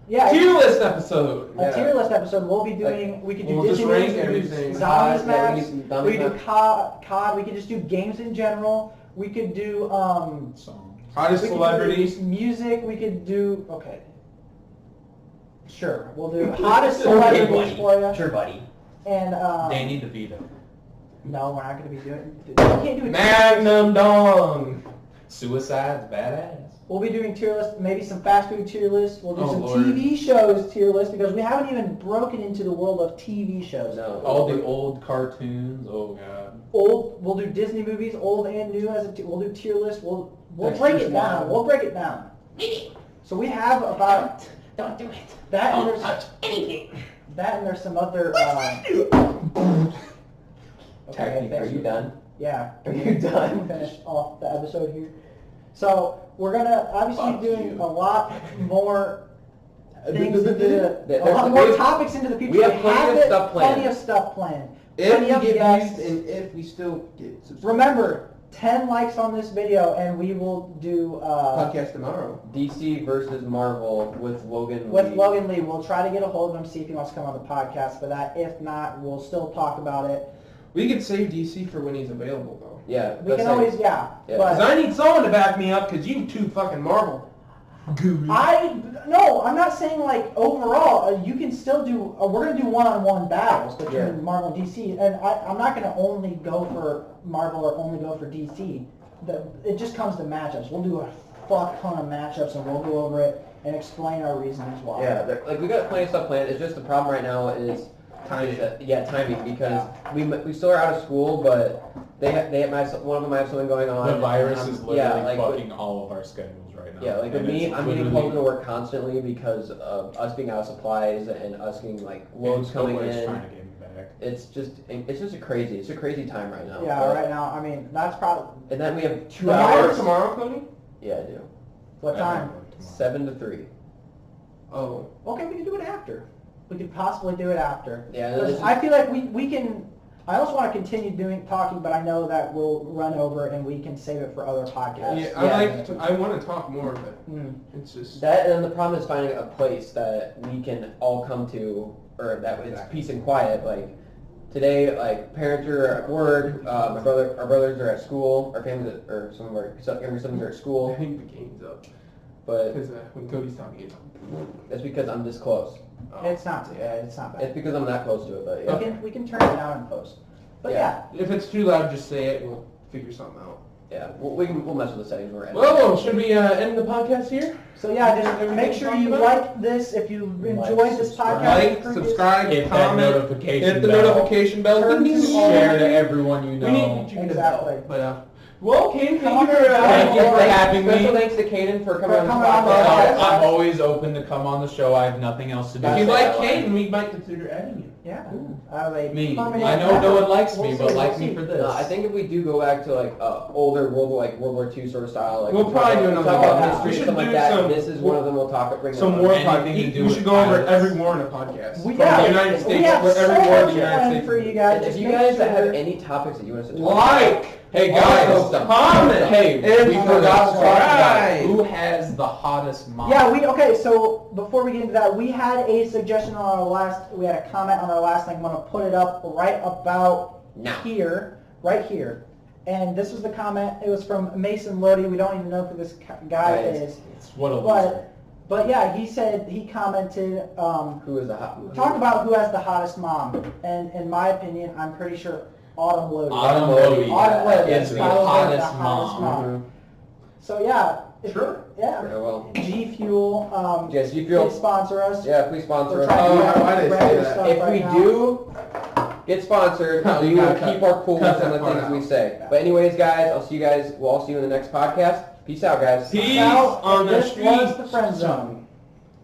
Yeah. Tier list episode. A tier list episode. We'll be doing. We could do We'll just Disney rank movies, everything. zombies Yeah, we maps. need some We zombies could do COD. We could just do games in general. We could do Songs. Hottest we could celebrities. do music. We could do okay. Sure, we'll do hottest celebrities for you. Sure, buddy. And Danny DeVito. no, we're not gonna be doing. We can't do it. Magnum Dong. Suicide's badass. We'll be doing tier list, maybe some fast food tier list. We'll do Oh, some Lord. TV shows tier list because we haven't even broken into the world of TV shows. No. All the old cartoons. Oh god. Old, we'll do Disney movies, old and new as we'll do tier list. We'll Dexter's break it down. Lab. We'll break it down. So we have about Don't do it. that and Don't there's touch anything. that and there's some other. Technically, are thanks. you done? Yeah. Are you done? Finish off the episode here. So we're gonna obviously Fuck be doing you. a lot more things into There's- a lot more we have- topics into the future. we have plenty of stuff planned. Plenty of stuff planned. If Plenty we of get guests. views and if we still get subscribers. Remember, 10 likes on this video and we will do Podcast tomorrow. DC versus Marvel with Logan. with Lee. Logan Lee. We'll try to get a hold of him, see if he wants to come on the podcast for that. If not, we'll still talk about it. We could save DC for when he's available though. Yeah. We let's can say- always, Yeah. Because But I need someone to back me up because you two fucking Marvel gurus. no, I'm not saying like overall. You can still do. We're gonna do one-on-one battles between Yeah. Marvel and DC, and I'm not gonna only go for Marvel or only go for DC. It just comes to matchups. We'll do a fuck ton of matchups, and we'll go over it and explain our reasons why. Yeah. Like we got plenty of stuff planned. It's just the problem right now is Timing. timing because we still are out of school, but they have one of them might have something going on. The virus and is I'm- literally like, fucking all of our schedules right now. Yeah, like with And me, it's I'm getting literally- home to work constantly because of us being out of supplies and us getting like loads coming Nobody's in. trying to get me back. It's just a crazy time right now. Yeah, But- right now, I mean, that's probably And then we have 2 You have work hours. tomorrow, Cody? Yeah, I do. what time. 7 to 3. Oh. Okay, we can do it after. We could possibly do it after. Yeah, Because this is- I feel like we can. I also want to continue talking, but I know that we'll run over and we can save it for other podcasts. Yeah, Yeah. I want to talk more, but Mm. it's just. That and then the problem is finding a place that we can all come to, or that it's peace and quiet. Like today, like parents are at work, our brothers are at school, our families, or some of our younger siblings are at I school. think the game's up. But Because when Cody's talking, it's up. that's because I'm this close. It's not. Yeah, it's not bad. It's because I'm that close to it. But yeah. We can turn it down in post. But yeah. If it's too loud, just say it and we'll figure something out. Yeah, we'll mess with the settings we're at. Well, should we end the podcast here? So yeah, just Everything make sure talked you about? like this if you enjoyed this podcast. Like, subscribe, Hit that comment, notification hit the bell. notification bell. Turn Ding, ding, to ding. Share to everyone you We need know. you to get a Exactly. bell. But well, Caden, Come on, thank you for Thank you for having Special me. thanks to Caden for coming For on the coming on the podcast. podcast. I'm always open to come on the show. I have nothing else to do. If you That's like it. Caden, we might consider adding you. Yeah. I have a Me. permanent I know no one likes We'll me, see, but like we'll me see. for this. No, I think if we do go back to like older World War II sort of style, like We'll probably do another talk one. about We history should stuff like do that. some- This is one of them. We'll talk. Bring Some up. war Anything podcast. to do We with should go over pilots. every war in a podcast. We From got the United we States, have where so every war in much the United planned States. for you guys. If Just you make guys sure- have any topics that you want us to talk Like, Hey also guys, comment, hey, and we forgot to talk about subscribe. who has the hottest mom. Yeah, okay, so before we get into that, we had a suggestion on our we had a comment on our last thing. I'm going to put it up right about Now. here, right here. And this was the comment. It was from Mason Lodi. We don't even know who this guy Guys. is. It's what a loser. But yeah, he commented, Who is the hot? talk about who has the hottest mom. And in my opinion, I'm pretty sure Autumn Lodi. Autumn Lodi Autumn Lodi is the probably hottest the mom. Mhm. So yeah. Sure. Yeah. Yeah, well, G Fuel, yes, you please feel. sponsor us. Yeah, please sponsor We're us. trying to do why did I say regular that? stuff If right we now. do get sponsored, Cut, we you will gotta cut. keep our cool Cut with some that of the part things we out. say. Yeah. But anyways, guys, I'll see you guys. We'll all see you in the next podcast. Peace out, guys. Peace Now, on the this street. was the Friend Zone.